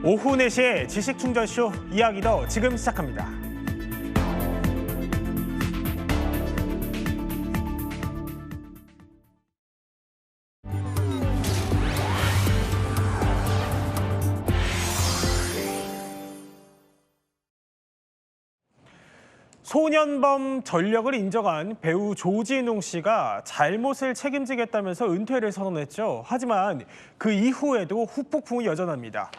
오후 4시에 지식충전쇼 이야기 더 지금 시작합니다. 소년범 전력을 인정한 배우 조진웅 씨가 잘못을 책임지겠다면서 은퇴를 선언했죠. 하지만 그 이후에도 후폭풍이 여전합니다.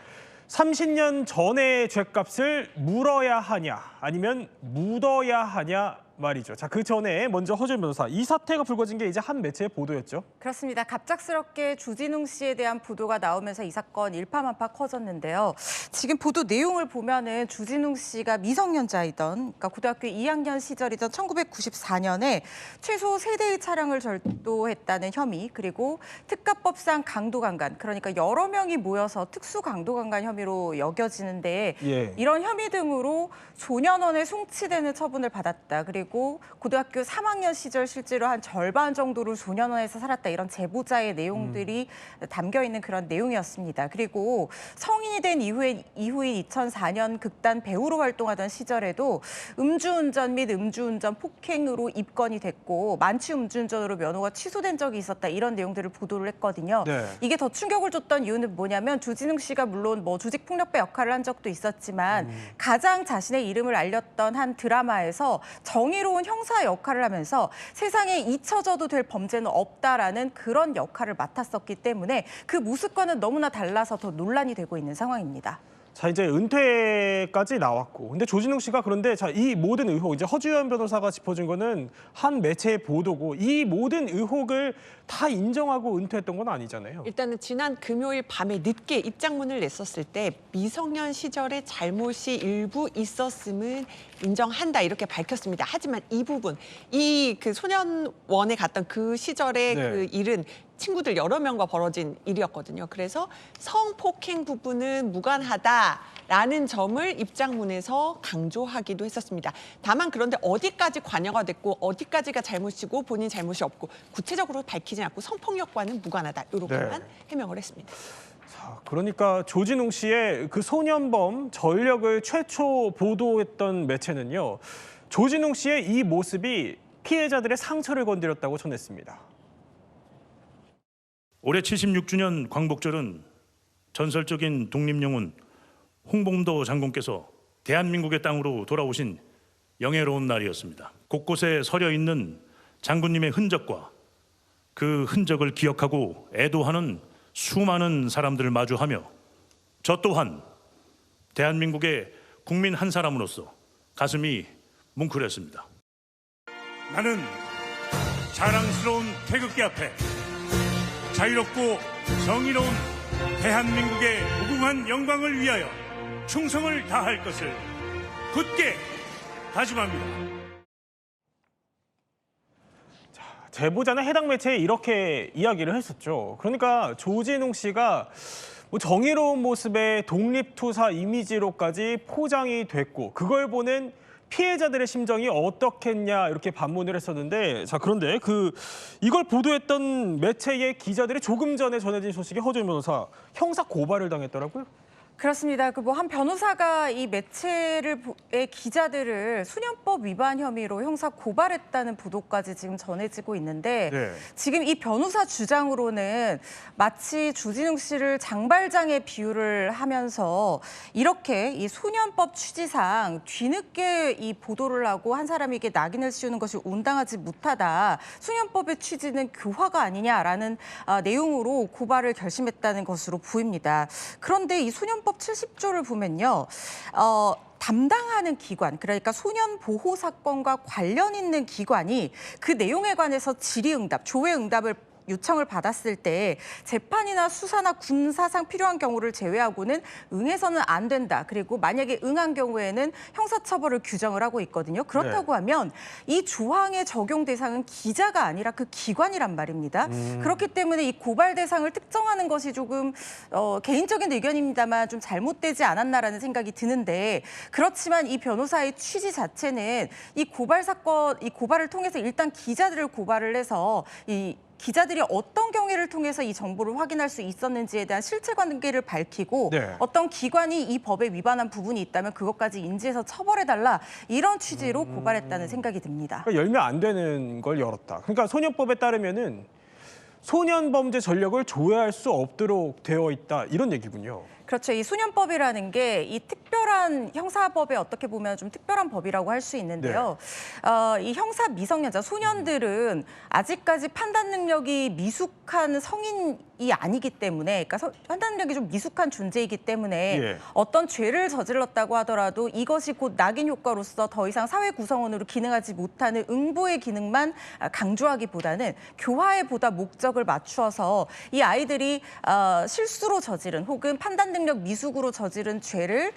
30년 전의 죗값을 물어야 하냐 아니면 묻어야 하냐 말이죠. 자, 그 전에 먼저 허준 변호사, 이 사태가 불거진 게 이제 한 매체의 보도였죠. 그렇습니다. 갑작스럽게 조진웅 씨에 대한 보도가 나오면서 이 사건 일파만파 커졌는데요. 지금 보도 내용을 보면은 조진웅 씨가 미성년자이던, 그러니까 고등학교 2학년 시절이던 1994년에 최소 3대의 차량을 절도했다는 혐의, 그리고 특가법상 강도강간, 그러니까 여러 명이 모여서 특수강도강간 혐의로 여겨지는데 이런 혐의 등으로 소년원에 송치되는 처분을 받았다. 그리고 고등학교 3학년 시절 실제로 한 절반 정도를 소년원에서 살았다. 이런 제보자의 내용들이 담겨 있는 그런 내용이었습니다. 그리고 성인이 된 이후인 2004년 극단 배우로 활동하던 시절에도 음주운전 및 음주운전 폭행으로 입건이 됐고 만취 음주운전으로 면허가 취소된 적이 있었다. 이런 내용들을 보도를 했거든요. 네. 이게 더 충격을 줬던 이유는 뭐냐면 조진웅 씨가 물론 뭐 조직폭력배 역할을 한 적도 있었지만 가장 자신의 이름을 알렸던 한 드라마에서 정의로운 형사 역할을 하면서 세상에 잊혀져도 될 범죄는 없다라는 그런 역할을 맡았었기 때문에 그 모습과는 너무나 달라서 더 논란이 되고 있는 상황입니다. 자, 이제 은퇴까지 나왔고, 근데 조진웅 씨가 그런데 자, 이 모든 의혹, 이제 허주연 변호사가 짚어준 거는 한 매체의 보도고 이 모든 의혹을 다 인정하고 은퇴했던 건 아니잖아요. 일단은 지난 금요일 밤에 늦게 입장문을 냈었을 때 미성년 시절에 잘못이 일부 있었음은 인정한다 이렇게 밝혔습니다. 하지만 이 부분, 그 소년원에 갔던 그 시절의 그 일은 친구들 여러 명과 벌어진 일이었거든요. 그래서 성폭행 부분은 무관하다라는 점을 입장문에서 강조하기도 했었습니다. 다만 그런데 어디까지 관여가 됐고 어디까지가 잘못이고 본인 잘못이 없고 구체적으로 밝히진 않고 성폭력과는 무관하다 이렇게만 해명을 했습니다. 자, 그러니까 조진웅 씨의 그 소년범 전력을 최초 보도했던 매체는요. 조진웅 씨의 이 모습이 피해자들의 상처를 건드렸다고 전했습니다. 올해 76주년 광복절은 전설적인 독립영웅 홍범도 장군께서 대한민국의 땅으로 돌아오신 영예로운 날이었습니다. 곳곳에 서려 있는 장군님의 흔적과 그 흔적을 기억하고 애도하는 수많은 사람들을 마주하며 저 또한 대한민국의 국민 한 사람으로서 가슴이 뭉클했습니다. 나는 자랑스러운 태극기 앞에 자유롭고 정의로운 대한민국의 무궁한 영광을 위하여 충성을 다할 것을 굳게 다짐합니다. 자, 제보자는 해당 매체에 이렇게 이야기를 했었죠. 그러니까 조진웅 씨가 뭐 정의로운 모습의 독립투사 이미지로까지 포장이 됐고 그걸 보는 피해자들의 심정이 어떻겠냐 이렇게 반문을 했었는데, 자, 그런데 이걸 보도했던 매체의 기자들이 조금 전에 전해진 소식에 허준 변호사 형사 고발을 당했더라고요. 그렇습니다. 그 한 변호사가 이 매체의 기자들을 소년법 위반 혐의로 형사 고발했다는 보도까지 지금 전해지고 있는데 지금 이 변호사 주장으로는 마치 조진웅 씨를 장발장에 비유를 하면서 이렇게 이 소년법 취지상 뒤늦게 이 보도를 하고 한 사람에게 낙인을 씌우는 것이 온당하지 못하다. 소년법의 취지는 교화가 아니냐라는 내용으로 고발을 결심했다는 것으로 보입니다. 그런데 이 소년법 70조를 보면요. 담당하는 기관, 그러니까 소년 보호 사건과 관련 있는 기관이 그 내용에 관해서 질의응답, 조회응답을 요청을 받았을 때 재판이나 수사나 군사상 필요한 경우를 제외하고는 응해서는 안 된다. 그리고 만약에 응한 경우에는 형사처벌을 규정을 하고 있거든요. 그렇다고 하면 이 조항의 적용 대상은 기자가 아니라 그 기관이란 말입니다. 그렇기 때문에 이 고발 대상을 특정하는 것이 조금 개인적인 의견입니다만 좀 잘못되지 않았나라는 생각이 드는데, 그렇지만 이 변호사의 취지 자체는 이 고발을 통해서 일단 기자들을 고발을 해서 이 기자들이 어떤 경위를 통해서 이 정보를 확인할 수 있었는지에 대한 실체관계를 밝히고 네. 어떤 기관이 이 법에 위반한 부분이 있다면 그것까지 인지해서 처벌해달라 이런 취지로 고발했다는 생각이 듭니다. 그러니까 열면 안 되는 걸 열었다. 그러니까 소년법에 따르면은 소년 범죄 전력을 조회할 수 없도록 되어 있다 이런 얘기군요. 그렇죠. 이 소년법이라는 게 이 특별한 형사법에 어떻게 보면 좀 특별한 법이라고 할 수 있는데요. 이 형사 미성년자 소년들은 아직까지 판단 능력이 미숙한 성인이 아니기 때문에, 그러니까 판단 능력이 좀 미숙한 존재이기 때문에 예. 어떤 죄를 저질렀다고 하더라도 이것이 곧 낙인 효과로서 더 이상 사회 구성원으로 기능하지 못하는 응보의 기능만 강조하기보다는 교화에 보다 목적을 맞추어서 이 아이들이 실수로 저지른 혹은 판단 능력 미숙으로 저지른 죄를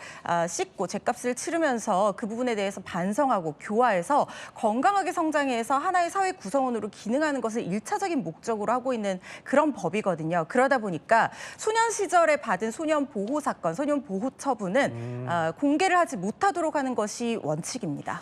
씻고 죄값을 치르면서 그 부분에 대해서 반성하고 교화해서 건강하게 성장해서 하나의 사회 구성원으로 기능하는 것을 일차적인 목적으로 하고 있는 그런 법이거든요. 그러다 보니까 소년 시절에 받은 소년 보호 사건, 소년 보호 처분은 공개를 하지 못하도록 하는 것이 원칙입니다.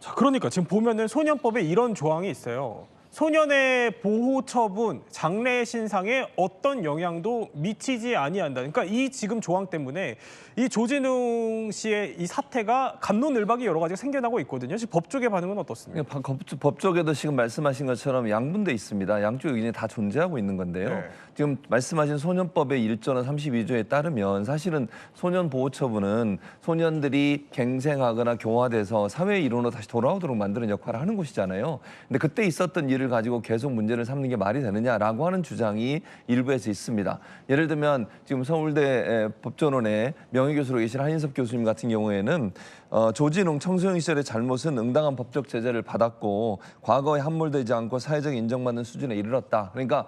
자, 그러니까 지금 보면은 소년법에 이런 조항이 있어요. 소년의 보호 처분, 장래 신상에 어떤 영향도 미치지 아니한다. 그러니까 이 지금 조항 때문에 이 조진웅 씨의 이 사태가 갑론을박이 여러 가지가 생겨나고 있거든요. 지금 법 쪽의 반응은 어떻습니까? 법 쪽에도 지금 말씀하신 것처럼 양분돼 있습니다. 양쪽 의견이 다 존재하고 있는 건데요. 네. 지금 말씀하신 소년법의 1조나 32조에 따르면 사실은 소년 보호 처분은 소년들이 갱생하거나 교화돼서 사회 일원으로 다시 돌아오도록 만드는 역할을 하는 곳이잖아요. 근데 그때 있었던 일을 가지고 계속 문제를 삼는 게 말이 되느냐라고 하는 주장이 일부에서 있습니다. 예를 들면 지금 서울대 법조론에 명예교수로 계신 한인섭 교수님 같은 경우에는 조진웅 청소년 시절의 잘못은 응당한 법적 제재를 받았고 과거에 함몰되지 않고 사회적 인정받는 수준에 이르렀다. 그러니까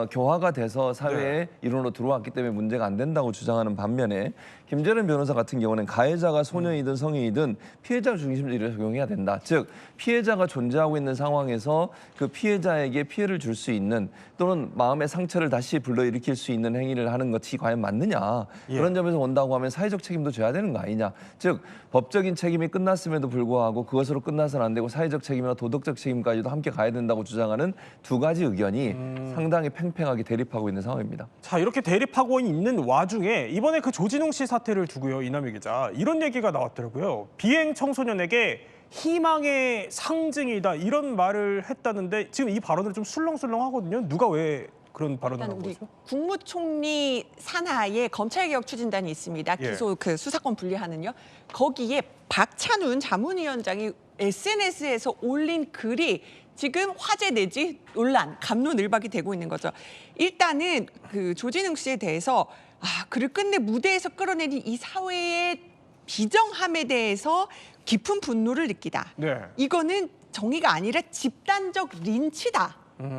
교화가 돼서 사회의 일원으로 들어왔기 때문에 문제가 안 된다고 주장하는 반면에 김재련 변호사 같은 경우는 가해자가 소년이든 성인이든 피해자 중심주의를 적용해야 된다. 즉 피해자가 존재하고 있는 상황에서 그 피해자에게 피해를 줄 수 있는 또는 마음의 상처를 다시 불러일으킬 수 있는 행위를 하는 것이 과연 맞느냐. 예. 그런 점에서 본다고 하면 사회적 책임도 져야 되는 거 아니냐. 즉 법적인 책임이 끝났음에도 불구하고 그것으로 끝나서는 안 되고 사회적 책임이나 도덕적 책임까지도 함께 가야 된다고 주장하는 두 가지 의견이 상당히 팽팽하게 대립하고 있는 상황입니다. 자, 이렇게 대립하고 있는 와중에 이번에 그 조진웅 씨 사태를 두고요, 이남희 기자. 이런 얘기가 나왔더라고요. 비행 청소년에게 희망의 상징이다 이런 말을 했다는데 지금 이 발언을 좀 술렁술렁하거든요. 누가 왜 그런 발언을 한 우리 거죠? 국무총리 산하에 검찰개혁 추진단이 있습니다. 예. 기소 그 수사권 분리하는요. 거기에 박찬훈 자문위원장이 SNS에서 올린 글이 지금 화제 내지 논란, 갑론을박이 되고 있는 거죠. 일단은 그 조진웅 씨에 대해서 글을 끝내 무대에서 끌어내린 이 사회의 비정함에 대해서 깊은 분노를 느끼다. 네. 이거는 정의가 아니라 집단적 린치다.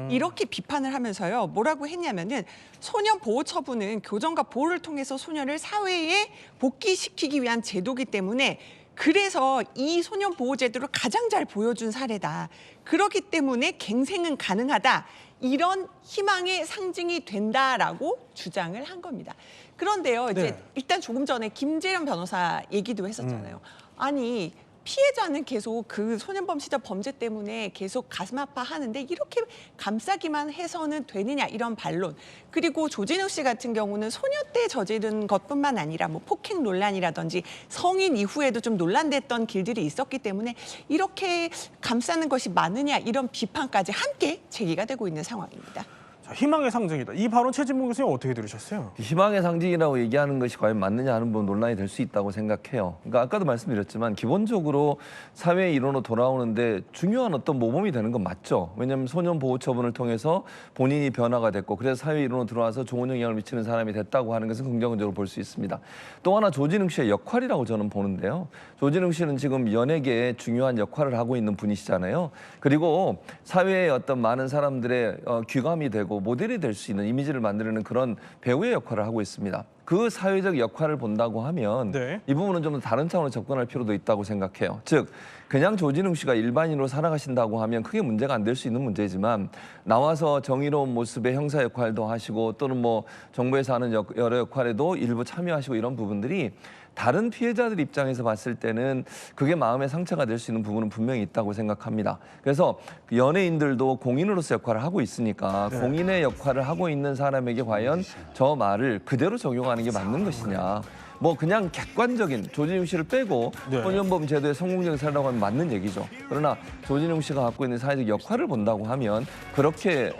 이렇게 비판을 하면서요. 뭐라고 했냐면은 소년 보호 처분은 교정과 보호를 통해서 소년을 사회에 복귀시키기 위한 제도이기 때문에 그래서 이 소년 보호 제도를 가장 잘 보여준 사례다. 그렇기 때문에 갱생은 가능하다. 이런 희망의 상징이 된다라고 주장을 한 겁니다. 그런데요, 이제 네. 일단 조금 전에 김재련 변호사 얘기도 했었잖아요. 아니 피해자는 계속 그 소년범 시절 범죄 때문에 계속 가슴 아파하는데 이렇게 감싸기만 해서는 되느냐 이런 반론. 그리고 조진웅 씨 같은 경우는 소녀 때 저지른 것뿐만 아니라 뭐 폭행 논란이라든지 성인 이후에도 좀 논란됐던 길들이 있었기 때문에 이렇게 감싸는 것이 맞느냐 이런 비판까지 함께 제기가 되고 있는 상황입니다. 자, 희망의 상징이다. 이 발언 최진봉 교수님 어떻게 들으셨어요? 희망의 상징이라고 얘기하는 것이 과연 맞느냐 하는 부분 논란이 될 수 있다고 생각해요. 그러니까 아까도 말씀드렸지만 기본적으로 사회의 일원으로 돌아오는데 중요한 어떤 모범이 되는 건 맞죠. 왜냐하면 소년 보호 처분을 통해서 본인이 변화가 됐고 그래서 사회의 일원으로 들어와서 좋은 영향을 미치는 사람이 됐다고 하는 것은 긍정적으로 볼 수 있습니다. 또 하나 조진웅 씨의 역할이라고 저는 보는데요. 조진웅 씨는 지금 연예계에 중요한 역할을 하고 있는 분이시잖아요. 그리고 사회의 어떤 많은 사람들의 귀감이 되고 모델이 될 수 있는 이미지를 만드는 그런 배우의 역할을 하고 있습니다. 그 사회적 역할을 본다고 하면 네. 이 부분은 좀 다른 차원으로 접근할 필요도 있다고 생각해요. 즉 그냥 조진웅 씨가 일반인으로 살아가신다고 하면 크게 문제가 안 될 수 있는 문제지만 나와서 정의로운 모습의 형사 역할도 하시고 또는 뭐 정부에서 하는 여러 역할에도 일부 참여하시고 이런 부분들이 다른 피해자들 입장에서 봤을 때는 그게 마음의 상처가 될 수 있는 부분은 분명히 있다고 생각합니다. 그래서 연예인들도 공인으로서 역할을 하고 있으니까 네. 공인의 역할을 하고 있는 사람에게 과연 저 말을 그대로 적용하는 게 맞는 것이냐. 뭐 그냥 객관적인 조진웅 씨를 빼고 네. 소년범 제도의 성공적인 사례라고 하면 맞는 얘기죠. 그러나 조진웅 씨가 갖고 있는 사회적 역할을 본다고 하면 그렇게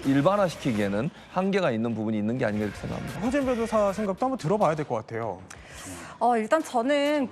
일반화시키기에는 한계가 있는 부분이 있는 게 아닌가 이렇게 생각합니다. 허진 변호사 생각도 한번 들어봐야 될 것 같아요. 일단 저는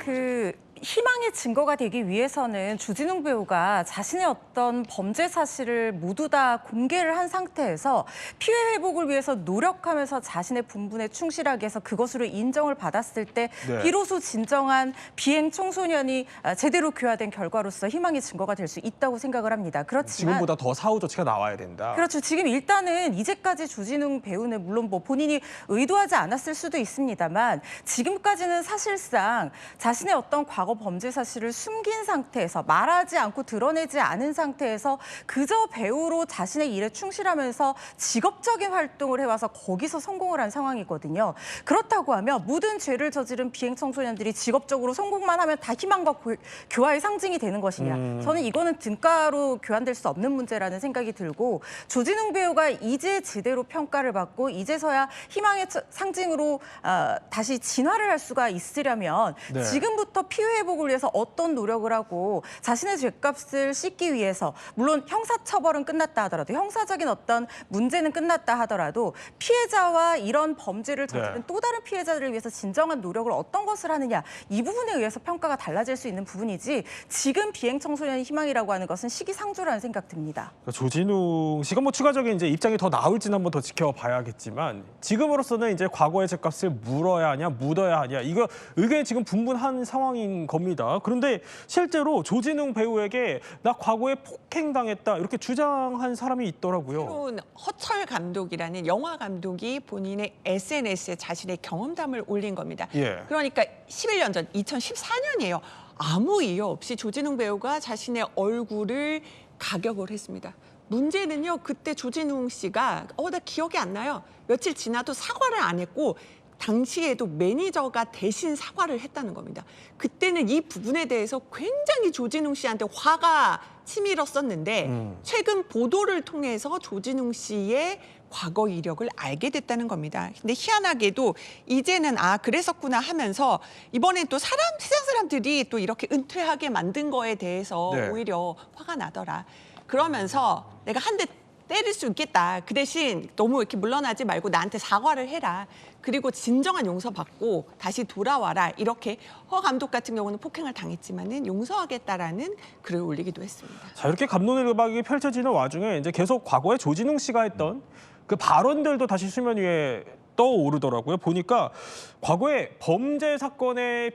희망의 증거가 되기 위해서는 주진웅 배우가 자신의 어떤 범죄 사실을 모두 다 공개를 한 상태에서 피해 회복을 위해서 노력하면서 자신의 본분에 충실하게 해서 그것으로 인정을 받았을 때 네. 비로소 진정한 비행 청소년이 제대로 교화된 결과로서 희망의 증거가 될 수 있다고 생각을 합니다. 그렇지만 지금보다 더 사후 조치가 나와야 된다. 그렇죠. 지금 일단은 이제까지 주진웅 배우는 물론 뭐 본인이 의도하지 않았을 수도 있습니다만 지금까지는 사실상 자신의 어떤 과거 범죄 사실을 숨긴 상태에서 말하지 않고 드러내지 않은 상태에서 그저 배우로 자신의 일에 충실하면서 직업적인 활동을 해와서 거기서 성공을 한 상황이거든요. 그렇다고 하면 모든 죄를 저지른 비행 청소년들이 직업적으로 성공만 하면 다 희망과 교화의 상징이 되는 것이냐. 저는 이거는 등가로 교환될 수 없는 문제라는 생각이 들고 조진웅 배우가 이제 제대로 평가를 받고 이제서야 희망의 상징으로 다시 진화를 할 수가 있으려면 네. 지금부터 피해 회복을 위해서 어떤 노력을 하고 자신의 죄값을 씻기 위해서 물론 형사처벌은 끝났다 하더라도 형사적인 어떤 문제는 끝났다 하더라도 피해자와 이런 범죄를 저지른 네. 또 다른 피해자들을 위해서 진정한 노력을 어떤 것을 하느냐 이 부분에 의해서 평가가 달라질 수 있는 부분이지 지금 비행 청소년의 희망이라고 하는 것은 시기상조라는 생각 듭니다. 조진웅 씨가 뭐 추가적인 이제 입장이 더 나올지는 한번 더 지켜봐야겠지만 지금으로서는 이제 과거의 죄값을 물어야 하냐 묻어야 하냐 이거 의견이 지금 분분한 상황인 겁니다. 그런데 실제로 조진웅 배우에게 나 과거에 폭행당했다 이렇게 주장한 사람이 있더라고요. 새로운 허철 감독이라는 영화 감독이 본인의 SNS에 자신의 경험담을 올린 겁니다. 예. 그러니까 11년 전 2014년이에요. 아무 이유 없이 조진웅 배우가 자신의 얼굴을 가격을 했습니다. 문제는요. 그때 조진웅 씨가 나 기억이 안 나요. 며칠 지나도 사과를 안 했고 당시에도 매니저가 대신 사과를 했다는 겁니다. 그때는 이 부분에 대해서 굉장히 조진웅 씨한테 화가 치밀었었는데 최근 보도를 통해서 조진웅 씨의 과거 이력을 알게 됐다는 겁니다. 근데 희한하게도 이제는 그랬었구나 하면서 이번엔 또 세상 사람들이 또 이렇게 은퇴하게 만든 거에 대해서 네. 오히려 화가 나더라. 그러면서 내가 한 대 때릴 수 있겠다. 그 대신 너무 이렇게 물러나지 말고 나한테 사과를 해라. 그리고 진정한 용서받고 다시 돌아와라. 이렇게 허 감독 같은 경우는 폭행을 당했지만은 용서하겠다라는 글을 올리기도 했습니다. 자 이렇게 감론을박이 펼쳐지는 와중에 이제 계속 과거에 조진웅 씨가 했던 그 발언들도 다시 수면 위에 떠오르더라고요. 보니까 과거에 범죄 사건의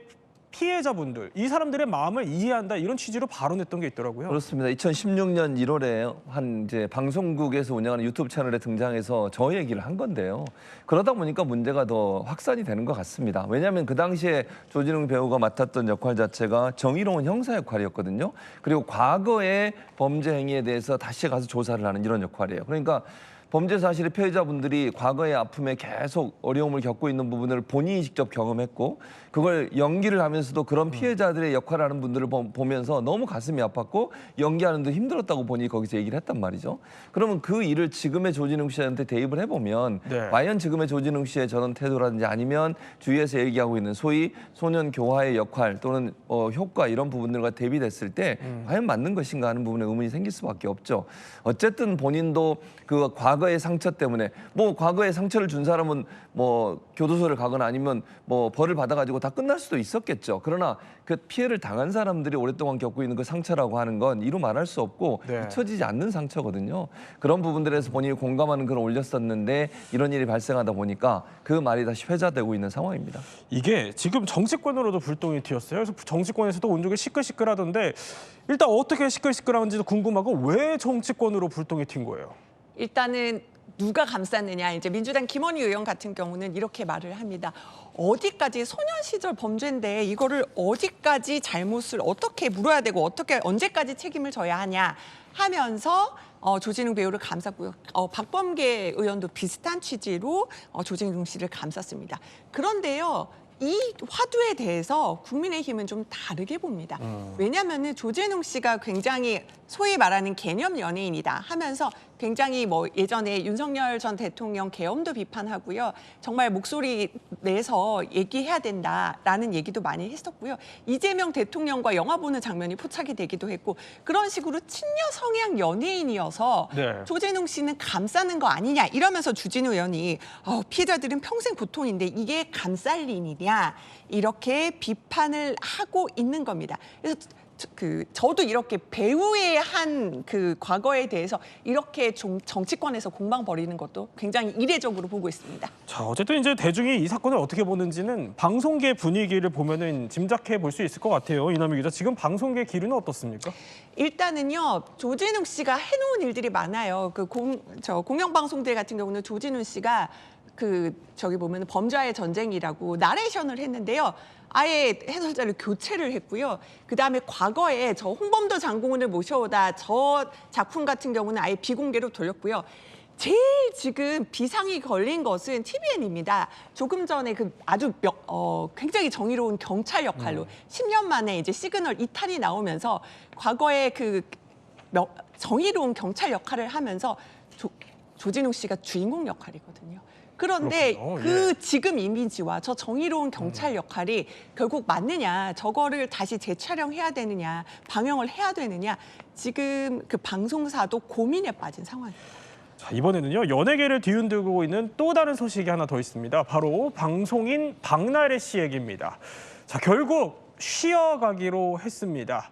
피해자분들, 이 사람들의 마음을 이해한다 이런 취지로 발언했던 게 있더라고요. 그렇습니다. 2016년 1월에 한 이제 방송국에서 운영하는 유튜브 채널에 등장해서 저 얘기를 한 건데요. 그러다 보니까 문제가 더 확산이 되는 것 같습니다. 왜냐하면 그 당시에 조진웅 배우가 맡았던 역할 자체가 정의로운 형사 역할이었거든요. 그리고 과거의 범죄 행위에 대해서 다시 가서 조사를 하는 이런 역할이에요. 그러니까 범죄 사실의 피해자분들이 과거의 아픔에 계속 어려움을 겪고 있는 부분을 본인이 직접 경험했고 그걸 연기를 하면서도 그런 피해자들의 역할을 하는 분들을 보면서 너무 가슴이 아팠고 연기하는데 힘들었다고 본인이 거기서 얘기를 했단 말이죠. 그러면 그 일을 지금의 조진웅 씨한테 대입을 해보면 네. 과연 지금의 조진웅 씨의 저런 태도라든지 아니면 주위에서 얘기하고 있는 소위 소년 교화의 역할 또는 효과 이런 부분들과 대비됐을 때 과연 맞는 것인가 하는 부분에 의문이 생길 수밖에 없죠. 어쨌든 본인도 그 과거의 상처 때문에 뭐 과거에 상처를 준 사람은 뭐 교도소를 가거나 아니면 뭐 벌을 받아가지고 다 끝날 수도 있었겠죠. 그러나 그 피해를 당한 사람들이 오랫동안 겪고 있는 그 상처라고 하는 건 이루 말할 수 없고 네. 잊혀지지 않는 상처거든요. 그런 부분들에서 본인이 공감하는 글을 올렸었는데 이런 일이 발생하다 보니까 그 말이 다시 회자되고 있는 상황입니다. 이게 지금 정치권으로도 불똥이 튀었어요. 그래서 정치권에서도 온종일 시끌시끌하던데 일단 어떻게 시끌시끌한지도 궁금하고 왜 정치권으로 불똥이 튄 거예요? 일단은 누가 감쌌느냐. 이제 민주당 김원희 의원 같은 경우는 이렇게 말을 합니다. 어디까지 소년 시절 범죄인데 이거를 어디까지 잘못을 어떻게 물어야 되고 어떻게 언제까지 책임을 져야 하냐 하면서 조진웅 배우를 감쌌고요. 박범계 의원도 비슷한 취지로 조진웅 씨를 감쌌습니다. 그런데요. 이 화두에 대해서 국민의힘은 좀 다르게 봅니다. 왜냐하면 조진웅 씨가 굉장히 소위 말하는 개념 연예인이다 하면서 굉장히 뭐 예전에 윤석열 전 대통령 계엄도 비판하고요. 정말 목소리 내서 얘기해야 된다라는 얘기도 많이 했었고요. 이재명 대통령과 영화 보는 장면이 포착이 되기도 했고 그런 식으로 친여 성향 연예인이어서 네. 조진웅 씨는 감싸는 거 아니냐 이러면서 주진우 의원이 피해자들은 평생 고통인데 이게 감쌀 일이냐 이렇게 비판을 하고 있는 겁니다. 그래서 저도 이렇게 배우의 한 그 과거에 대해서 이렇게 정치권에서 공방 벌이는 것도 굉장히 이례적으로 보고 있습니다. 자, 어쨌든 이제 대중이 이 사건을 어떻게 보는지는 방송계 분위기를 보면은 짐작해 볼 수 있을 것 같아요. 이남희 기자, 지금 방송계 기류는 어떻습니까? 일단은요, 조진웅 씨가 해놓은 일들이 많아요. 공영방송들 같은 경우는 조진웅 씨가 저기 보면 범죄와의 전쟁이라고 나레이션을 했는데요. 아예 해설자를 교체를 했고요. 그다음에 과거에 저 홍범도 장군을 모셔오다 저 작품 같은 경우는 아예 비공개로 돌렸고요. 제일 지금 비상이 걸린 것은 TVN입니다. 조금 전에 아주 굉장히 정의로운 경찰 역할로 10년 만에 이제 시그널 2탄이 나오면서 과거에 정의로운 경찰 역할을 하면서 조진웅 씨가 주인공 역할이거든요. 그런데 그렇군요. 지금 이미지와 저 정의로운 경찰 역할이 결국 맞느냐, 저거를 다시 재촬영해야 되느냐, 방영을 해야 되느냐, 지금 그 방송사도 고민에 빠진 상황입니다. 자, 이번에는요, 연예계를 뒤흔들고 있는 또 다른 소식이 하나 더 있습니다. 바로 방송인 박나래 씨 얘기입니다. 자, 결국 쉬어가기로 했습니다.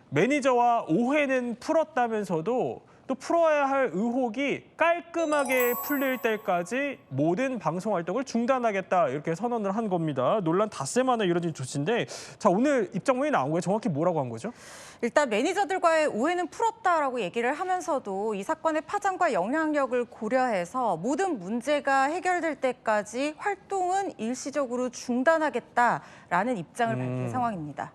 매니저와 오해는 풀었다면서도 또 풀어야 할 의혹이 깔끔하게 풀릴 때까지 모든 방송 활동을 중단하겠다 이렇게 선언을 한 겁니다. 논란 닷새 만에 이뤄진 조치인데, 자, 오늘 입장문이 나온 거예요. 정확히 뭐라고 한 거죠? 일단 매니저들과의 오해는 풀었다라고 얘기를 하면서도 이 사건의 파장과 영향력을 고려해서 모든 문제가 해결될 때까지 활동은 일시적으로 중단하겠다라는 입장을 밝힌 상황입니다.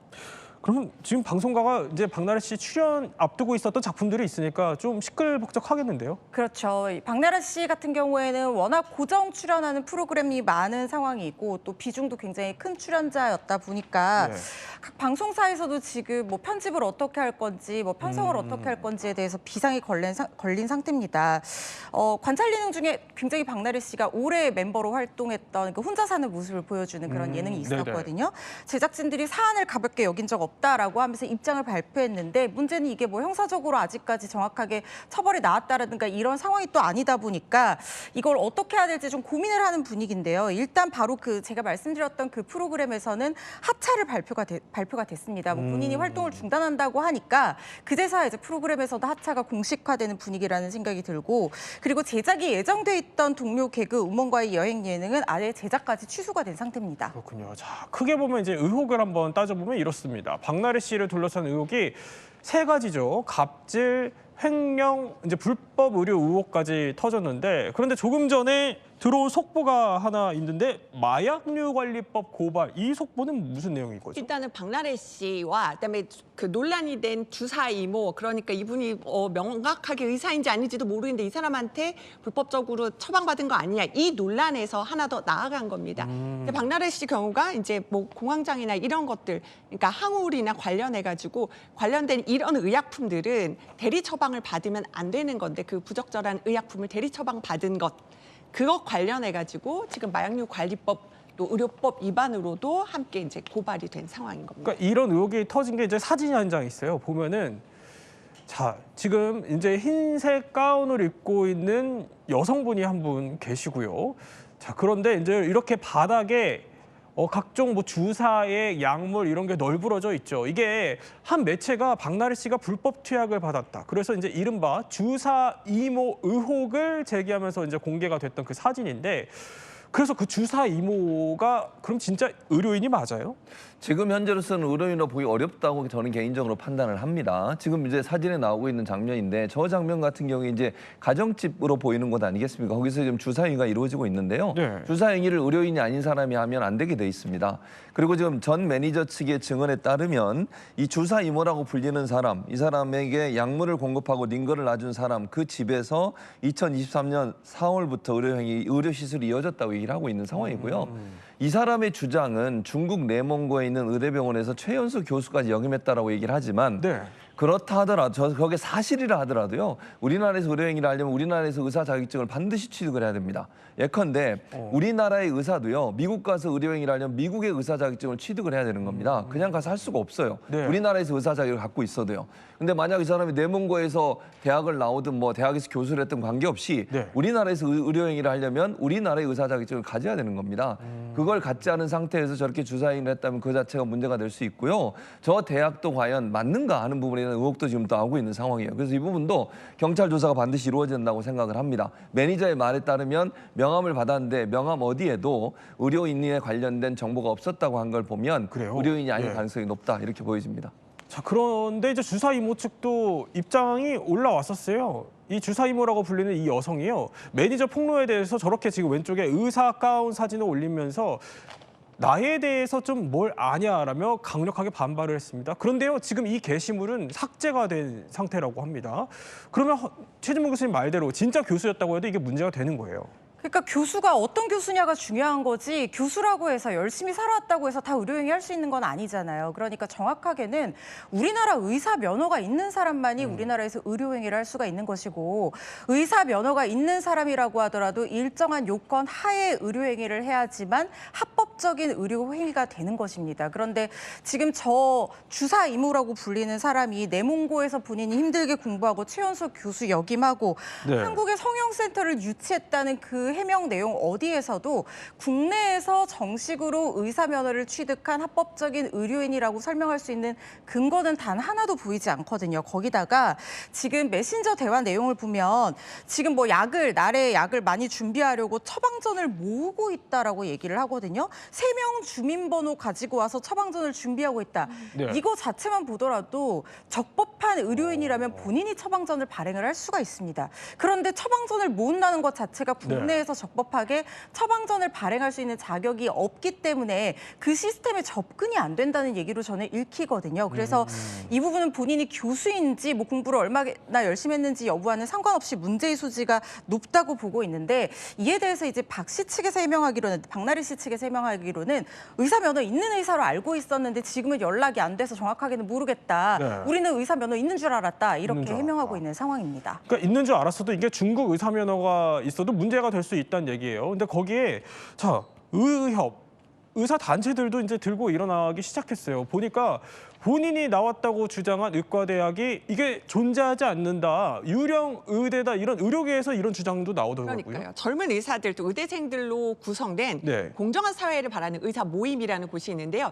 그러면 지금 방송가가 이제 박나래 씨 출연 앞두고 있었던 작품들이 있으니까 좀 시끌벅적하겠는데요? 그렇죠. 박나래 씨 같은 경우에는 워낙 고정 출연하는 프로그램이 많은 상황이고 또 비중도 굉장히 큰 출연자였다 보니까 네. 각 방송사에서도 지금 뭐 편집을 어떻게 할 건지 뭐 편성을 어떻게 할 건지에 대해서 비상이 걸린 상태입니다. 관찰 예능 중에 굉장히 박나래 씨가 오래 멤버로 활동했던 그 혼자 사는 모습을 보여주는 그런 예능이 있었거든요. 제작진들이 사안을 가볍게 여긴 적 없다라고 하면서 입장을 발표했는데 문제는 이게 뭐 형사적으로 아직까지 정확하게 처벌이 나왔다라든가 이런 상황이 또 아니다 보니까 이걸 어떻게 해야 될지 좀 고민을 하는 분위기인데요. 일단 바로 제가 말씀드렸던 그 프로그램에서는 하차를 발표가 됐습니다. 뭐 본인이 활동을 중단한다고 하니까 그제서야 이제 프로그램에서도 하차가 공식화되는 분위기라는 생각이 들고, 그리고 제작이 예정돼 있던 동료 개그 우먼과의 여행 예능은 아예 제작까지 취소가 된 상태입니다. 그렇군요. 자, 크게 보면 이제 의혹을 한번 따져보면 이렇습니다. 박나래 씨를 둘러싼 의혹이 세 가지죠. 갑질, 횡령, 이제 불법 의료 의혹까지 터졌는데, 그런데 조금 전에 들어온 속보가 하나 있는데 마약류 관리법 고발, 이 속보는 무슨 내용인 거죠? 일단은 박나래 씨와 그다음에 그 논란이 된 주사 이모, 그러니까 이분이 명확하게 의사인지 아닌지도 모르는데 이 사람한테 불법적으로 처방받은 거 아니냐, 이 논란에서 하나 더 나아간 겁니다. 근데 박나래 씨 경우가 이제 뭐 공황장애나 이런 것들, 그러니까 항우울이나 관련해가지고 관련된 이런 의약품들은 대리 처방을 받으면 안 되는 건데 그 부적절한 의약품을 대리 처방 받은 것, 그것 관련해가지고 지금 마약류 관리법 또 의료법 위반으로도 함께 이제 고발이 된 상황인 겁니다. 그러니까 이런 의혹이 터진 게 이제 사진이 한 장 있어요. 보면은, 자, 지금 이제 흰색 가운을 입고 있는 여성분이 한 분 계시고요. 자, 그런데 이제 이렇게 바닥에 각종 뭐 주사의 약물 이런 게 널브러져 있죠. 이게 한 매체가 박나래 씨가 불법 투약을 받았다. 그래서 이제 이른바 주사 이모 의혹을 제기하면서 이제 공개가 됐던 그 사진인데, 그래서 그 주사 이모가 그럼 진짜 의료인이 맞아요? 지금 현재로서는 의료인으로 보기 어렵다고 저는 개인적으로 판단을 합니다. 지금 이제 사진에 나오고 있는 장면인데 저 장면 같은 경우에 이제 가정집으로 보이는 것 아니겠습니까? 거기서 지금 주사 행위가 이루어지고 있는데요. 네. 주사 행위를 의료인이 아닌 사람이 하면 안 되게 돼 있습니다. 그리고 지금 전 매니저 측의 증언에 따르면 이 주사 이모라고 불리는 사람, 이 사람에게 약물을 공급하고 링거를 놔준 사람, 그 집에서 2023년 4월부터 의료 시술이 이어졌다고 얘기를 하고 있는 상황이고요. 이 사람의 주장은 중국 내몽고에 있는 의대병원에서 최연소 교수까지 역임했다라고 얘기를 하지만 네. 그렇다 하더라도 그게 사실이라 하더라도요. 우리나라에서 의료행위를 하려면 우리나라에서 의사 자격증을 반드시 취득을 해야 됩니다. 예컨대 우리나라의 의사도요. 미국 가서 의료행위를 하려면 미국의 의사 자격증을 취득을 해야 되는 겁니다. 그냥 가서 할 수가 없어요. 네. 우리나라에서 의사 자격을 갖고 있어도요. 근데 만약 이 사람이 내몽고에서 대학을 나오든 뭐 대학에서 교수를 했든 관계없이 네. 우리나라에서 의료행위를 하려면 우리나라의 의사 자격증을 가져야 되는 겁니다. 그걸 갖지 않은 상태에서 저렇게 주사행위를 했다면 그 자체가 문제가 될 수 있고요. 저 대학도 과연 맞는가 하는 부분에 대한 의혹도 지금 나오고 있는 상황이에요. 그래서 이 부분도 경찰 조사가 반드시 이루어져야 된다고 생각을 합니다. 매니저의 말에 따르면 명함을 받았는데 명함 어디에도 의료인에 관련된 정보가 없었다고 한 걸 보면 그래요? 의료인이 아닐 예. 가능성이 높다 이렇게 보여집니다. 자, 그런데 이제 주사 이모 측도 입장이 올라왔었어요. 이 주사 이모라고 불리는 이 여성이요. 매니저 폭로에 대해서 저렇게 지금 왼쪽에 의사 가운 사진을 올리면서 나에 대해서 좀 뭘 아냐라며 강력하게 반발을 했습니다. 그런데요, 지금 이 게시물은 삭제가 된 상태라고 합니다. 그러면 최진봉 교수님 말대로 진짜 교수였다고 해도 이게 문제가 되는 거예요. 그러니까 교수가 어떤 교수냐가 중요한 거지 교수라고 해서 열심히 살아왔다고 해서 다 의료행위 할 수 있는 건 아니잖아요. 그러니까 정확하게는 우리나라 의사 면허가 있는 사람만이 우리나라에서 의료행위를 할 수가 있는 것이고 의사 면허가 있는 사람이라고 하더라도 일정한 요건 하에 의료행위를 해야지만 합법적인 의료행위가 되는 것입니다. 그런데 지금 저 주사 이모라고 불리는 사람이 내몽고에서 본인이 힘들게 공부하고 최연소 교수 역임하고 네. 한국의 성형센터를 유치했다는 그 해명 내용 어디에서도 국내에서 정식으로 의사 면허를 취득한 합법적인 의료인이라고 설명할 수 있는 근거는 단 하나도 보이지 않거든요. 거기다가 지금 메신저 대화 내용을 보면 지금 뭐 날에 약을 많이 준비하려고 처방전을 모으고 있다라고 얘기를 하거든요. 3명 주민번호 가지고 와서 처방전을 준비하고 있다. 네. 이거 자체만 보더라도 적법한 의료인이라면 본인이 처방전을 발행을 할 수가 있습니다. 그런데 처방전을 모은다는 것 자체가 국내에서 적법하게 처방전을 발행할 수 있는 자격이 없기 때문에 그 시스템에 접근이 안 된다는 얘기로 저는 읽히거든요. 그래서 이 부분은 본인이 교수인지 뭐 공부를 얼마나 열심히 했는지 여부와는 상관없이 문제의 소지가 높다고 보고 있는데 이에 대해서 이제 박 씨 측에서 해명하기로는 박나래 씨 측에서 해명하기로는 의사 면허 있는 의사로 알고 있었는데 지금은 연락이 안 돼서 정확하게는 모르겠다. 네. 우리는 의사 면허 있는 줄 알았다. 있는 이렇게 줄 해명하고 알았다. 있는 상황입니다. 그러니까 있는 줄 알았어도 이게 중국 의사 면허가 있어도 문제가 될 수 있다는 얘기예요. 근데 거기에 자 의사 단체들도 이제 들고 일어나기 시작했어요. 보니까 본인이 나왔다고 주장한 의과대학이 이게 존재하지 않는다. 유령 의대다. 이런 의료계에서 이런 주장도 나오더라고요. 그러니까요. 젊은 의사들 또 의대생들로 구성된 네. 공정한 사회를 바라는 의사 모임이라는 곳이 있는데요.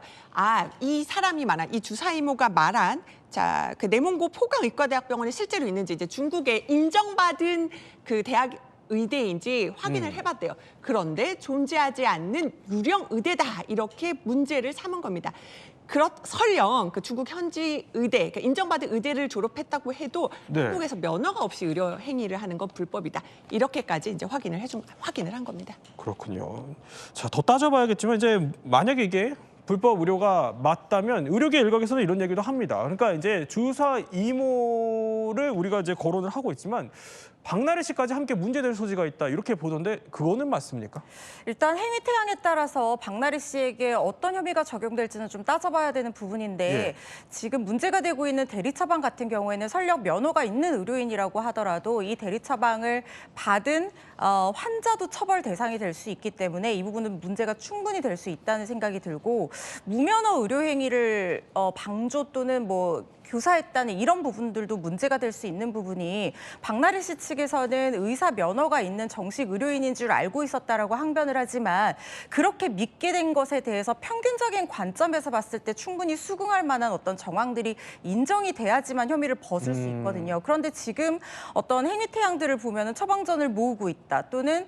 이 사람이 말한 이 주사 이모가 말한 그 내몽고 포강의과대학병원에 실제로 있는지 이제 중국에 인정받은 그 대학 의대인지 확인을 해봤대요. 그런데 존재하지 않는 유령 의대다 이렇게 문제를 삼은 겁니다. 설령 그 중국 현지 의대, 그러니까 인정받은 의대를 졸업했다고 해도 네. 한국에서 면허가 없이 의료 행위를 하는 건 불법이다. 이렇게까지 이제 확인을 한 겁니다. 그렇군요. 자, 더 따져봐야겠지만 이제 만약에 이게 불법 의료가 맞다면 의료계 일각에서는 이런 얘기도 합니다. 그러니까 이제 주사 이모를 우리가 이제 거론을 하고 있지만 박나래 씨까지 함께 문제될 소지가 있다 이렇게 보던데 그거는 맞습니까? 일단 행위 태양에 따라서 박나래 씨에게 어떤 혐의가 적용될지는 좀 따져봐야 되는 부분인데 예. 지금 문제가 되고 있는 대리처방 같은 경우에는 설령 면허가 있는 의료인이라고 하더라도 이 대리처방을 받은 환자도 처벌 대상이 될 수 있기 때문에 이 부분은 문제가 충분히 될 수 있다는 생각이 들고 무면허 의료 행위를 방조 또는 뭐 교사했다는 이런 부분들도 문제가 될 수 있는 부분이 박나래 씨 측에서는 의사 면허가 있는 정식 의료인인 줄 알고 있었다라고 항변을 하지만 그렇게 믿게 된 것에 대해서 평균적인 관점에서 봤을 때 충분히 수긍할 만한 어떤 정황들이 인정이 돼야지만 혐의를 벗을 수 있거든요. 그런데 지금 어떤 행위 태양들을 보면은 처방전을 모으고 있다 또는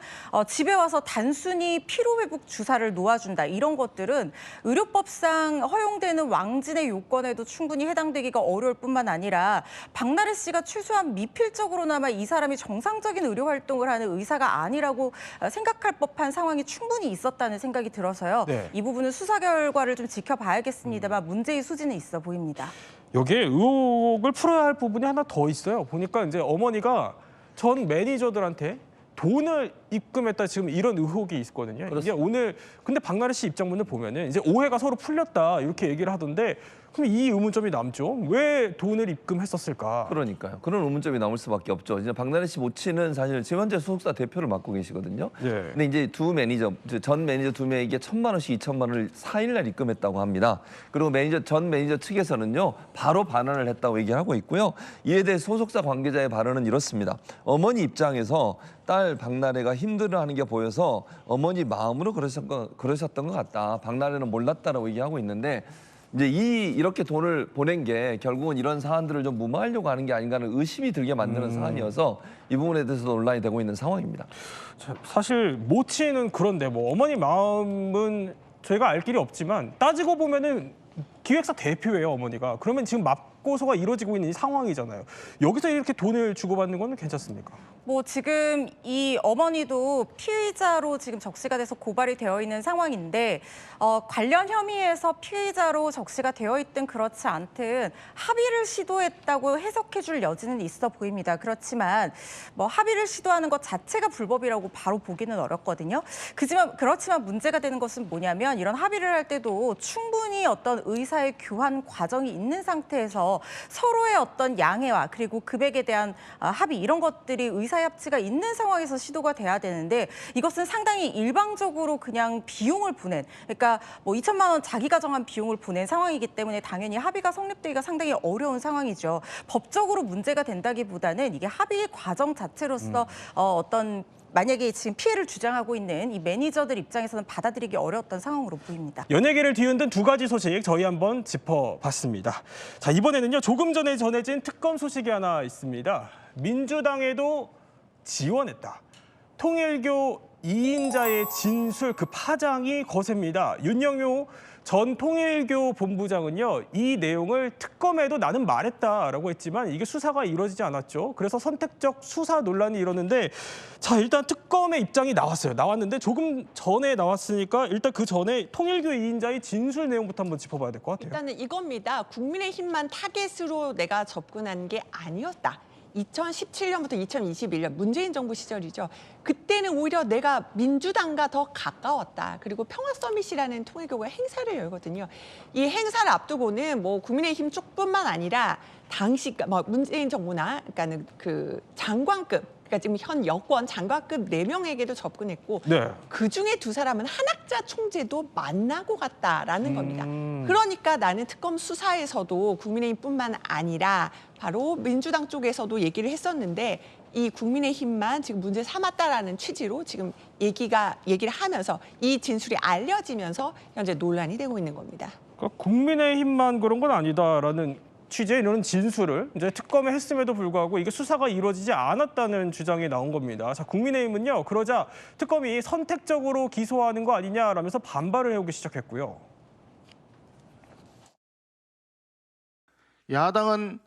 집에 와서 단순히 피로회복 주사를 놓아준다 이런 것들은 의료법상 허용되는 왕진의 요건에도 충분히 해당되기가 어려울 뿐만 아니라 박나래 씨가 최소한 미필적으로나마 이 사람이 정상적인 의료 활동을 하는 의사가 아니라고 생각할 법한 상황이 충분히 있었다는 생각이 들어서요. 네. 이 부분은 수사 결과를 좀 지켜봐야겠습니다만 문제의 소지는 있어 보입니다. 여기에 의혹을 풀어야 할 부분이 하나 더 있어요. 보니까 이제 어머니가 전 매니저들한테 돈을 입금했다 지금 이런 의혹이 있거든요. 이게 오늘 근데 박나래 씨 입장문을 보면은 이제 오해가 서로 풀렸다 이렇게 얘기를 하던데 그럼 이 의문점이 남죠. 왜 돈을 입금했었을까? 그러니까요. 그런 의문점이 남을 수밖에 없죠. 이제 박나래 씨 모친은 사실 지금 현재 소속사 대표를 맡고 계시거든요. 예. 근데 이제 전 매니저 두 명에게 1,000만 원씩 2천만 원을 4일날 입금했다고 합니다. 그리고 전 매니저 측에서는요 바로 반환을 했다고 얘기하고 있고요. 이에 대해 소속사 관계자의 발언은 이렇습니다. 어머니 입장에서 딸 박나래가 힘들어하는 게 보여서 어머니 마음으로 그러셨던 것 같다. 박나래는 몰랐다라고 얘기하고 있는데. 이제 이렇게 돈을 보낸 게 결국은 이런 사안들을 좀 무마하려고 하는 게 아닌가 하는 의심이 들게 만드는 사안이어서 이 부분에 대해서도 논란이 되고 있는 상황입니다. 사실 모친은 그런데 뭐 어머니 마음은 저희가 알 길이 없지만 따지고 보면은 기획사 대표예요 어머니가. 그러면 지금 맞고소가 이루어지고 있는 이 상황이잖아요. 여기서 이렇게 돈을 주고받는 건 괜찮습니까? 뭐 지금 이 어머니도 피의자로 지금 적시가 돼서 고발이 되어 있는 상황인데 관련 혐의에서 피의자로 적시가 되어 있든 그렇지 않든 합의를 시도했다고 해석해줄 여지는 있어 보입니다. 그렇지만 뭐 합의를 시도하는 것 자체가 불법이라고 바로 보기는 어렵거든요. 그렇지만 문제가 되는 것은 뭐냐면 이런 합의를 할 때도 충분히 어떤 의사의 교환 과정이 있는 상태에서 서로의 어떤 양해와 그리고 금액에 대한 합의 이런 것들이 의사의 합치가 있는 상황에서 시도가 돼야 되는데 이것은 상당히 일방적으로 그냥 비용을 보낸 그러니까 뭐 2천만 원 자기가 정한 비용을 보낸 상황이기 때문에 당연히 합의가 성립되기가 상당히 어려운 상황이죠. 법적으로 문제가 된다기보다는 이게 합의 과정 자체로서 어떤 만약에 지금 피해를 주장하고 있는 이 매니저들 입장에서는 받아들이기 어려웠던 상황으로 보입니다. 연예계를 뒤흔든 두 가지 소식 저희 한번 짚어봤습니다. 자, 이번에는요. 조금 전에 전해진 특검 소식이 하나 있습니다. 민주당에도 지원했다. 통일교 2인자의 진술 그 파장이 거셉니다. 윤영효 전 통일교 본부장은요. 이 내용을 특검에도 나는 말했다라고 했지만 이게 수사가 이루어지지 않았죠. 그래서 선택적 수사 논란이 일었는데 자 일단 특검의 입장이 나왔어요. 나왔는데 조금 전에 나왔으니까 일단 그 전에 통일교 2인자의 진술 내용부터 한번 짚어봐야 될 것 같아요. 일단은 이겁니다. 국민의힘만 타겟으로 내가 접근한 게 아니었다. 2017년부터 2021년 문재인 정부 시절이죠. 그때는 오히려 내가 민주당과 더 가까웠다. 그리고 평화서밋이라는 통일교가 행사를 열거든요. 이 행사를 앞두고는 뭐 국민의힘 쪽뿐만 아니라 당시 뭐 문재인 정부나 그러니까는 그 장관급 그러니까 지금 현 여권 장관급 4명에게도 접근했고 네. 그중에 2사람은 한학자 총재도 만나고 갔다라는 겁니다. 그러니까 나는 특검 수사에서도 국민의힘뿐만 아니라 바로 민주당 쪽에서도 얘기를 했었는데 이 국민의힘만 지금 문제 삼았다라는 취지로 지금 얘기를 하면서 이 진술이 알려지면서 현재 논란이 되고 있는 겁니다. 그러니까 국민의힘만 그런 건 아니다라는 취재에 이런 진술을 이제 특검에 했음에도 불구하고 이게 수사가 이루어지지 않았다는 주장이 나온 겁니다. 자, 국민의힘은요. 그러자 특검이 선택적으로 기소하는 거 아니냐라면서 반발을 해오기 시작했고요. 야당은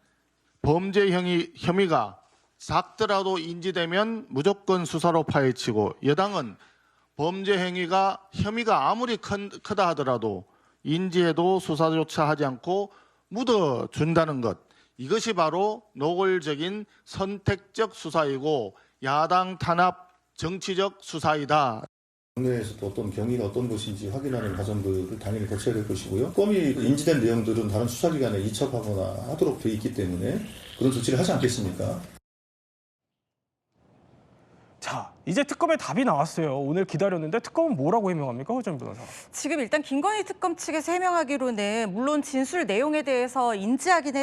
범죄 혐의가 작더라도 인지되면 무조건 수사로 파헤치고 여당은 범죄 혐의가 아무리 크다 하더라도 인지해도 수사조차 하지 않고 묻어준다는 것. 이것이 바로 노골적인 선택적 수사이고 야당 탄압 정치적 수사이다. 국내에서도 어떤 경위가 어떤 것인지 확인하는 과정들을 당연히 거쳐야 될 것이고요. 특검이 인지된 내용들은 다른 수사기관에 이첩하거나 하도록 돼 있기 때문에 그런 조치를 하지 않겠습니까? 자, 이제 특검의 답이 나왔어요. 오늘 기다렸는데 특검은 뭐라고 해명합니까, 허정 변호사? 지금 일단 김건희 특검 측에서 해명하기로는 물론 진술 내용에 대해서 인지하긴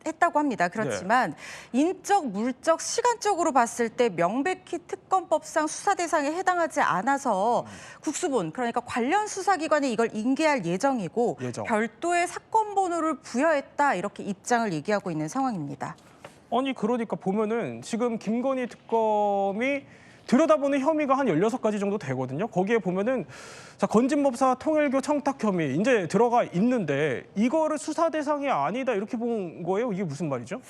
했다고 합니다. 그렇지만 인적, 물적, 시간적으로 봤을 때 명백히 특검법상 수사 대상에 해당하지 않아서 국수본, 그러니까 관련 수사기관에 이걸 인계할 예정이고 별도의 사건 번호를 부여했다 이렇게 입장을 얘기하고 있는 상황입니다. 아니 그러니까 보면은 지금 김건희 특검이 들여다보는 혐의가 한 16가지 정도 되거든요. 거기에 보면은 자, 건진법사 통일교 청탁 혐의 이제 들어가 있는데 이거를 수사 대상이 아니다 이렇게 본 거예요? 이게 무슨 말이죠?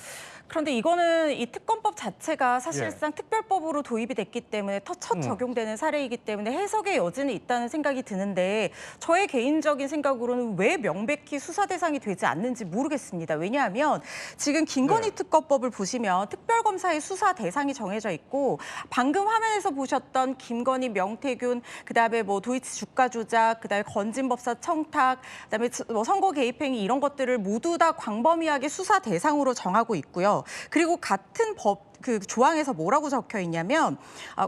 그런데 이거는 이 특검법 자체가 사실상 특별법으로 도입이 됐기 때문에 첫 적용되는 사례이기 때문에 해석의 여지는 있다는 생각이 드는데 저의 개인적인 생각으로는 왜 명백히 수사 대상이 되지 않는지 모르겠습니다. 왜냐하면 지금 김건희 특검법을 보시면 특별검사의 수사 대상이 정해져 있고 방금 화면에서 보셨던 김건희, 명태균, 그다음에 뭐 도이치 주가 조작, 그다음에 건진법사 청탁, 그다음에 뭐 선거 개입행위 이런 것들을 모두 다 광범위하게 수사 대상으로 정하고 있고요. 그리고 같은 그 조항에서 뭐라고 적혀 있냐면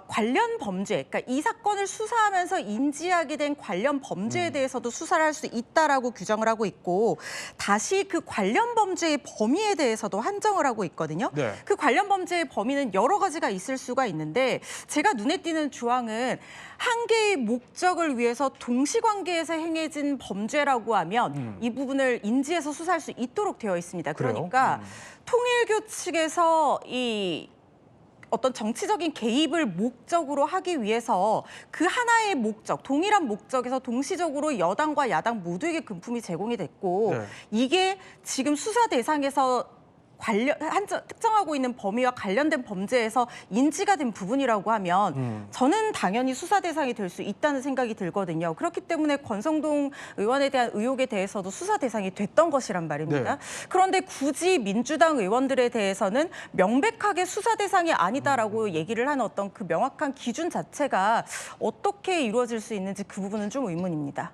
관련 범죄, 그러니까 이 사건을 수사하면서 인지하게 된 관련 범죄에 대해서도 수사를 할 수 있다라고 규정을 하고 있고 다시 그 관련 범죄의 범위에 대해서도 한정을 하고 있거든요. 그 관련 범죄의 범위는 여러 가지가 있을 수가 있는데 제가 눈에 띄는 조항은 한 개의 목적을 위해서 동시관계에서 행해진 범죄라고 하면 이 부분을 인지해서 수사할 수 있도록 되어 있습니다. 그러니까 통일교 측에서 이 어떤 정치적인 개입을 목적으로 하기 위해서 그 하나의 목적, 동일한 목적에서 동시적으로 여당과 야당 모두에게 금품이 제공이 됐고 이게 지금 수사 대상에서 특정하고 있는 범위와 관련된 범죄에서 인지가 된 부분이라고 하면 저는 당연히 수사 대상이 될 수 있다는 생각이 들거든요. 그렇기 때문에 권성동 의원에 대한 의혹에 대해서도 수사 대상이 됐던 것이란 말입니다. 그런데 굳이 민주당 의원들에 대해서는 명백하게 수사 대상이 아니다라고 얘기를 하는 어떤 그 명확한 기준 자체가 어떻게 이루어질 수 있는지 그 부분은 좀 의문입니다.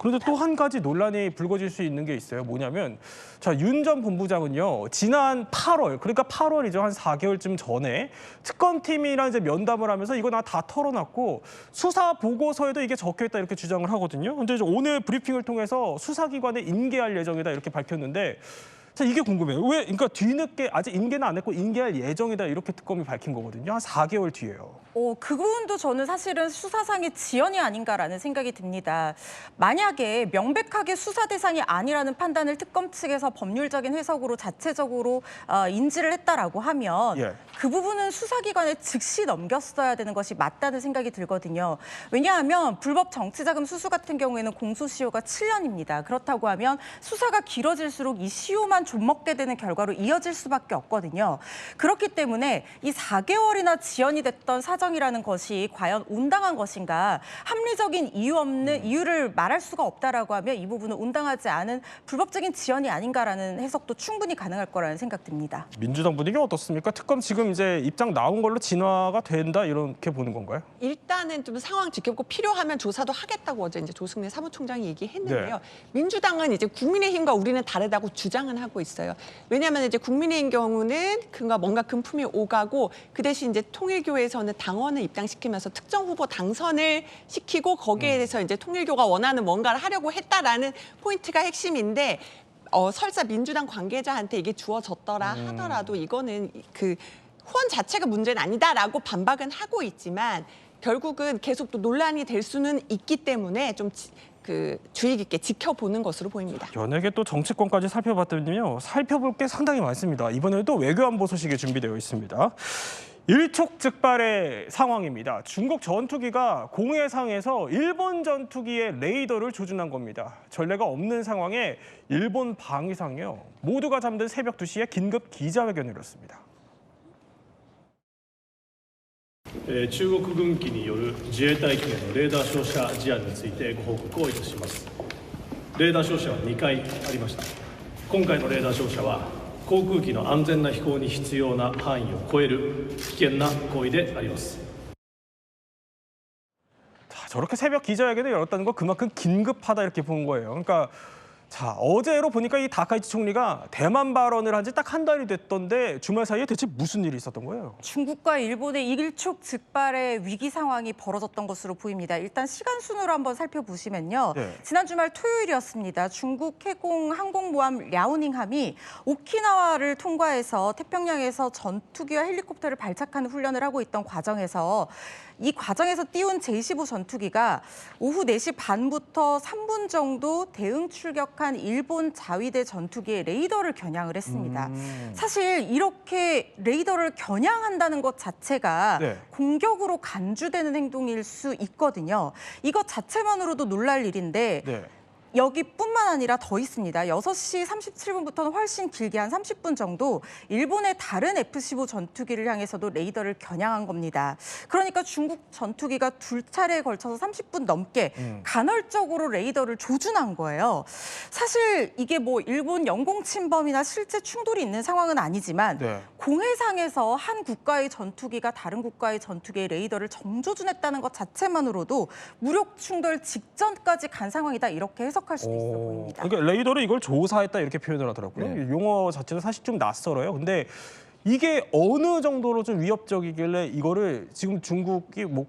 그런데 또 한 가지 논란이 불거질 수 있는 게 있어요. 뭐냐면 자, 윤 전 본부장은요. 지난 8월, 그러니까 8월이죠. 한 4개월쯤 전에 특검팀이랑 이제 면담을 하면서 이거 나 다 털어놨고 수사 보고서에도 이게 적혀 있다 이렇게 주장을 하거든요. 근데 이제 오늘 브리핑을 통해서 수사기관에 인계할 예정이다 이렇게 밝혔는데 자, 이게 궁금해요. 왜? 그러니까 뒤늦게 아직 인계는 안 했고 인계할 예정이다 이렇게 특검이 밝힌 거거든요. 한 4개월 뒤에요. 그 부분도 저는 사실은 수사상의 지연이 아닌가라는 생각이 듭니다. 만약에 명백하게 수사 대상이 아니라는 판단을 특검 측에서 법률적인 해석으로 자체적으로 인지를 했다라고 하면 그 부분은 수사기관에 즉시 넘겼어야 되는 것이 맞다는 생각이 들거든요. 왜냐하면 불법 정치자금 수수 같은 경우에는 공소시효가 7년입니다. 그렇다고 하면 수사가 길어질수록 이 시효만 좀먹게 되는 결과로 이어질 수밖에 없거든요. 그렇기 때문에 이 4개월이나 지연이 됐던 사정이라는 것이 과연 온당한 것인가, 합리적인 이유를 말할 수가 없다라고 하면 이 부분은 온당하지 않은 불법적인 지연이 아닌가라는 해석도 충분히 가능할 거라는 생각 듭니다. 민주당 분위기 어떻습니까? 특검 지금 이제 입장 나온 걸로 진화가 된다 이렇게 보는 건가요? 일단은 좀 상황 지켜보고 필요하면 조사도 하겠다고 어제 이제 조승래 사무총장이 얘기했는데요. 민주당은 이제 국민의힘과 우리는 다르다고 주장은 하고 있어요. 왜냐하면 이제 국민의힘 경우는 뭔가 금품이 오가고 그 대신 이제 통일교에서는 당원을 입당시키면서 특정 후보 당선을 시키고 거기에 대해서 이제 통일교가 원하는 뭔가를 하려고 했다라는 포인트가 핵심인데 설사 민주당 관계자한테 이게 주어졌더라 하더라도 이거는 그 후원 자체가 문제는 아니다라고 반박은 하고 있지만 결국은 계속 또 논란이 될 수는 있기 때문에 좀 주의 깊게 지켜보는 것으로 보입니다. 연예계 또 정치권까지 살펴봤더니요. 살펴볼 게 상당히 많습니다. 이번에는 또 외교안보 소식이 준비되어 있습니다. 일촉즉발의 상황입니다. 중국 전투기가 공해상에서 일본 전투기의 레이더를 조준한 겁니다. 전례가 없는 상황에 일본 방위상이요. 모두가 잠든 새벽 2시에 긴급 기자회견을 열었습니다. 中国軍機による自衛隊機へのレーダー照射事案についてご報告をいたします。レーダー照射は2回ありました。今回のレーダー照射は航空機の安全な飛行に必要な範囲を超える危険な行為であります。 저렇게 새벽 기자회견을 열었다는 거 그만큼 긴급하다 이렇게 본 거예요. 그러니까 자, 어제로 보니까 이 다카이치 총리가 대만 발언을 한 지 딱 한 달이 됐던데 주말 사이에 대체 무슨 일이 있었던 거예요? 중국과 일본의 일촉즉발의 위기 상황이 벌어졌던 것으로 보입니다. 일단 시간 순으로 한번 살펴보시면요. 네. 지난 주말 토요일이었습니다. 중국 해공 항공모함 랴오닝함이 오키나와를 통과해서 태평양에서 전투기와 헬리콥터를 발착하는 훈련을 하고 있던 과정에서 이 과정에서 띄운 제-25 전투기가 오후 4시 반부터 3분 정도 대응 출격한 일본 자위대 전투기의 레이더를 겨냥을 했습니다. 사실 이렇게 레이더를 겨냥한다는 것 자체가 네. 공격으로 간주되는 행동일 수 있거든요. 이것 자체만으로도 놀랄 일인데 네. 여기뿐만 아니라 더 있습니다. 6시 37분부터는 훨씬 길게 한 30분 정도 일본의 다른 F-15 전투기를 향해서도 레이더를 겨냥한 겁니다. 그러니까 중국 전투기가 2차례에 걸쳐서 30분 넘게 간헐적으로 레이더를 조준한 거예요. 사실 이게 뭐 일본 영공 침범이나 실제 충돌이 있는 상황은 아니지만 네. 공해상에서 한 국가의 전투기가 다른 국가의 전투기의 레이더를 정조준했다는 것 자체만으로도 무력 충돌 직전까지 간 상황이다 이렇게 해석할 수도 있어 보입니다. 그러니까 레이더로 이걸 조사했다 이렇게 표현을 하더라고요. 네. 용어 자체도 사실 좀 낯설어요. 근데 이게 어느 정도로 좀 위협적이길래 이거를 지금 중국이 뭐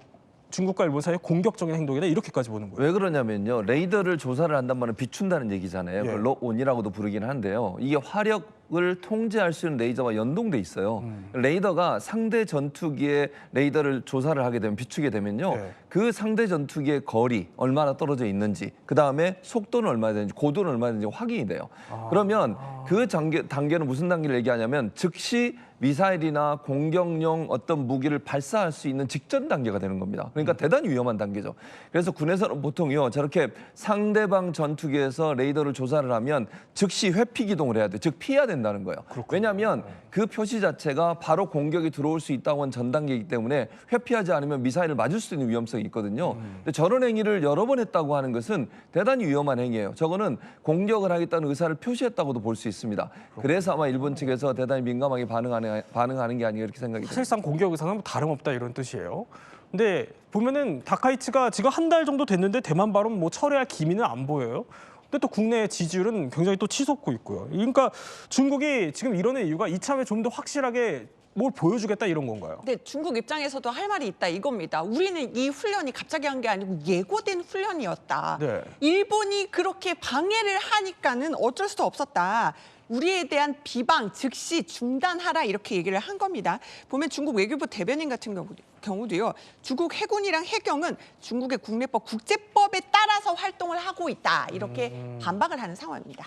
중국과 일본 사이의 공격적인 행동이다 이렇게까지 보는 거예요. 왜 그러냐면요. 레이더를 조사를 한단 말은 비춘다는 얘기잖아요. 예. 그걸 록온이라고도 부르긴 한데요. 이게 화력을 통제할 수 있는 레이저와 연동돼 있어요. 레이더가 상대 전투기의 레이더를 조사를 하게 되면 비추게 되면요. 네. 그 상대 전투기의 거리 얼마나 떨어져 있는지, 그 다음에 속도는 얼마나 되는지, 고도는 얼마나 되는지 확인이 돼요. 그러면 그 단계는 무슨 단계를 얘기하냐면 즉시 미사일이나 공격용 어떤 무기를 발사할 수 있는 직전 단계가 되는 겁니다. 그러니까 대단히 위험한 단계죠. 그래서 군에서는 보통요 저렇게 상대방 전투기에서 레이더를 조사를 하면 즉시 회피 기동을 해야 돼. 즉 피해야 된다는 거예요. 왜냐하면 그 표시 자체가 바로 공격이 들어올 수 있다고 하는 전 단계이기 때문에 회피하지 않으면 미사일을 맞을 수 있는 위험성이 있거든요. 근데 저런 행위를 여러 번 했다고 하는 것은 대단히 위험한 행위예요. 저거는 공격을 하겠다는 의사를 표시했다고도 볼 수 있습니다. 그래서 아마 일본 측에서 대단히 민감하게 반응하는 게 아닌가 이렇게 생각이 듭니다. 사실상 공격 의사는 뭐 다름없다 이런 뜻이에요. 근데 보면은 다카이치가 지금 한 달 정도 됐는데 대만 발언 뭐 철회할 기미는 안 보여요. 근데 또 국내 지지율은 굉장히 또 치솟고 있고요. 그러니까 중국이 지금 이러는 이유가 이참에 좀 더 확실하게 뭘 보여주겠다 이런 건가요? 근데 중국 입장에서도 할 말이 있다 이겁니다. 우리는 이 훈련이 갑자기 한 게 아니고 예고된 훈련이었다. 네. 일본이 그렇게 방해를 하니까는 어쩔 수도 없었다. 우리에 대한 비방 즉시 중단하라 이렇게 얘기를 한 겁니다. 보면 중국 외교부 대변인 같은 경우도요. 중국 해군이랑 해경은 중국의 국내법, 국제법에 따라서 활동을 하고 있다. 이렇게 반박을 하는 상황입니다.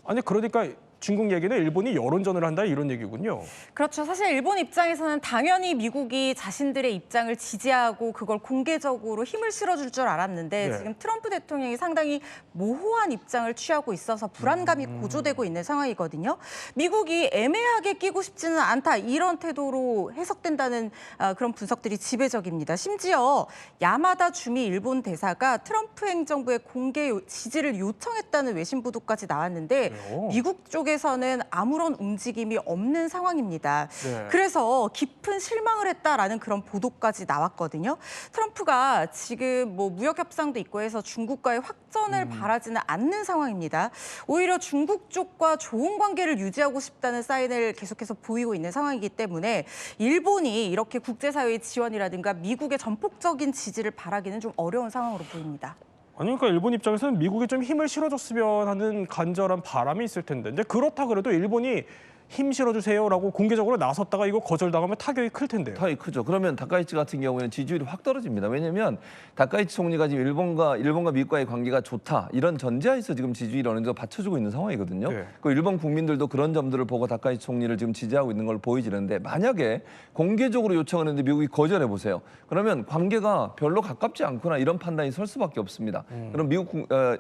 아니 그러니까 중국 얘기는 일본이 여론전을 한다 이런 얘기군요. 그렇죠. 사실 일본 입장에서는 당연히 미국이 자신들의 입장을 지지하고 그걸 공개적으로 힘을 실어줄 줄 알았는데 네. 지금 트럼프 대통령이 상당히 모호한 입장을 취하고 있어서 불안감이 고조되고 있는 상황이거든요. 미국이 애매하게 끼고 싶지는 않다 이런 태도로 해석된다는 그런 분석들이 지배적입니다. 심지어 야마다 주미 일본 대사가 트럼프 행정부의 공개 지지를 요청했다는 외신 보도까지 나왔는데 그래요? 미국 쪽에서는 아무런 움직임이 없는 상황입니다. 네. 그래서 깊은 실망을 했다라는 그런 보도까지 나왔거든요. 트럼프가 지금 뭐 무역 협상도 있고 해서 중국과의 확전을 바라지는 않는 상황입니다. 오히려 중국 쪽과 좋은 관계를 유지하고 싶다는 사인을 계속해서 보이고 있는 상황이기 때문에 일본이 이렇게 국제사회의 지원이라든가 미국의 전폭적인 지지를 바라기는 좀 어려운 상황으로 보입니다. 아니 그러니까 일본 입장에서는 미국이 좀 힘을 실어줬으면 하는 간절한 바람이 있을 텐데 근데 그렇다 그래도 일본이 힘 실어주세요라고 공개적으로 나섰다가 이거 거절당하면 타격이 클 텐데요. 타격이 크죠. 그러면 다카이치 같은 경우에는 지지율이 확 떨어집니다. 왜냐하면 다카이치 총리가 지금 일본과 미국과의 관계가 좋다 이런 전제하에서 지금 지지율이 어느 정도 받쳐주고 있는 상황이거든요. 네. 그 일본 국민들도 그런 점들을 보고 다카이치 총리를 지금 지지하고 있는 걸 보이지는데 만약에 공개적으로 요청하는데 미국이 거절해 보세요. 그러면 관계가 별로 가깝지 않구나 이런 판단이 설 수밖에 없습니다. 그럼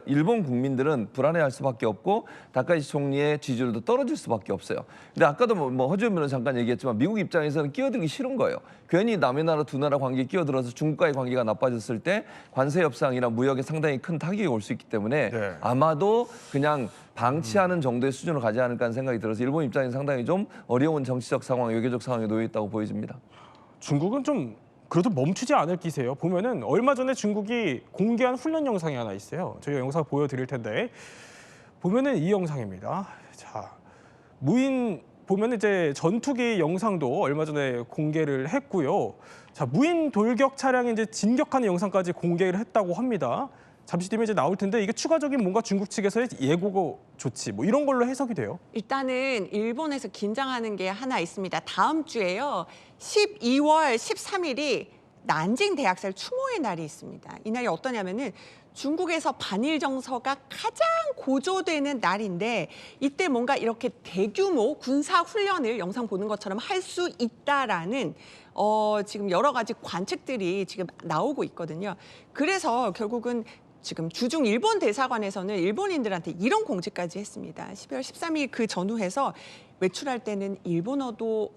일본 국민들은 불안해할 수밖에 없고 다카이치 총리의 지지율도 떨어질 수밖에 없어요. 근데 아까도 뭐 허지원 변호사 잠깐 얘기했지만 미국 입장에서는 끼어들기 싫은 거예요. 괜히 남의 나라 두 나라 관계에 끼어들어서 중국과의 관계가 나빠졌을 때 관세 협상이나 무역에 상당히 큰 타격이 올 수 있기 때문에 네. 아마도 그냥 방치하는 정도의 수준으로 가지 않을까 하는 생각이 들어서 일본 입장에서 상당히 좀 어려운 정치적 상황, 외교적 상황에 놓여 있다고 보여집니다. 중국은 좀 그래도 멈추지 않을 기세예요. 보면은 얼마 전에 중국이 공개한 훈련 영상이 하나 있어요. 저희가 영상 보여드릴 텐데 보면은 이 영상입니다. 자, 무인 보면 이제 전투기 영상도 얼마 전에 공개를 했고요. 자, 무인 돌격 차량이 이제 진격하는 영상까지 공개를 했다고 합니다. 잠시 뒤에 이제 나올 텐데 이게 추가적인 뭔가 중국 측에서의 예고 조치 뭐 이런 걸로 해석이 돼요. 일단은 일본에서 긴장하는 게 하나 있습니다. 다음 주에요. 12월 13일이 난징 대학살 추모의 날이 있습니다. 이 날이 어떠냐면은 중국에서 반일 정서가 가장 고조되는 날인데 이때 뭔가 이렇게 대규모 군사 훈련을 영상 보는 것처럼 할 수 있다라는 지금 여러 가지 관측들이 지금 나오고 있거든요. 그래서 결국은 지금 주중 일본 대사관에서는 일본인들한테 이런 공지까지 했습니다. 12월 13일 그 전후해서 외출할 때는 일본어도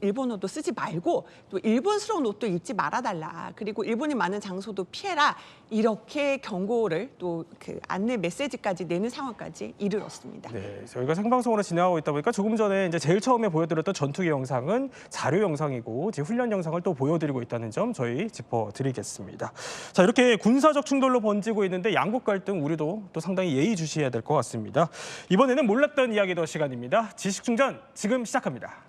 쓰지 말고 또 일본스러운 옷도 입지 말아달라. 그리고 일본인 많은 장소도 피해라. 이렇게 경고를 또 그 안내 메시지까지 내는 상황까지 이르렀습니다. 네, 저희가 생방송으로 진행하고 있다 보니까 조금 전에 이제 제일 처음에 보여드렸던 전투기 영상은 자료 영상이고 이제 훈련 영상을 또 보여드리고 있다는 점 저희 짚어드리겠습니다. 자, 이렇게 군사적 충돌로 번지고 있는데 양국 갈등 우리도 또 상당히 예의주시해야 될 것 같습니다. 이번에는 몰랐던 이야기 더 시간입니다. 지식충전 지금 시작합니다.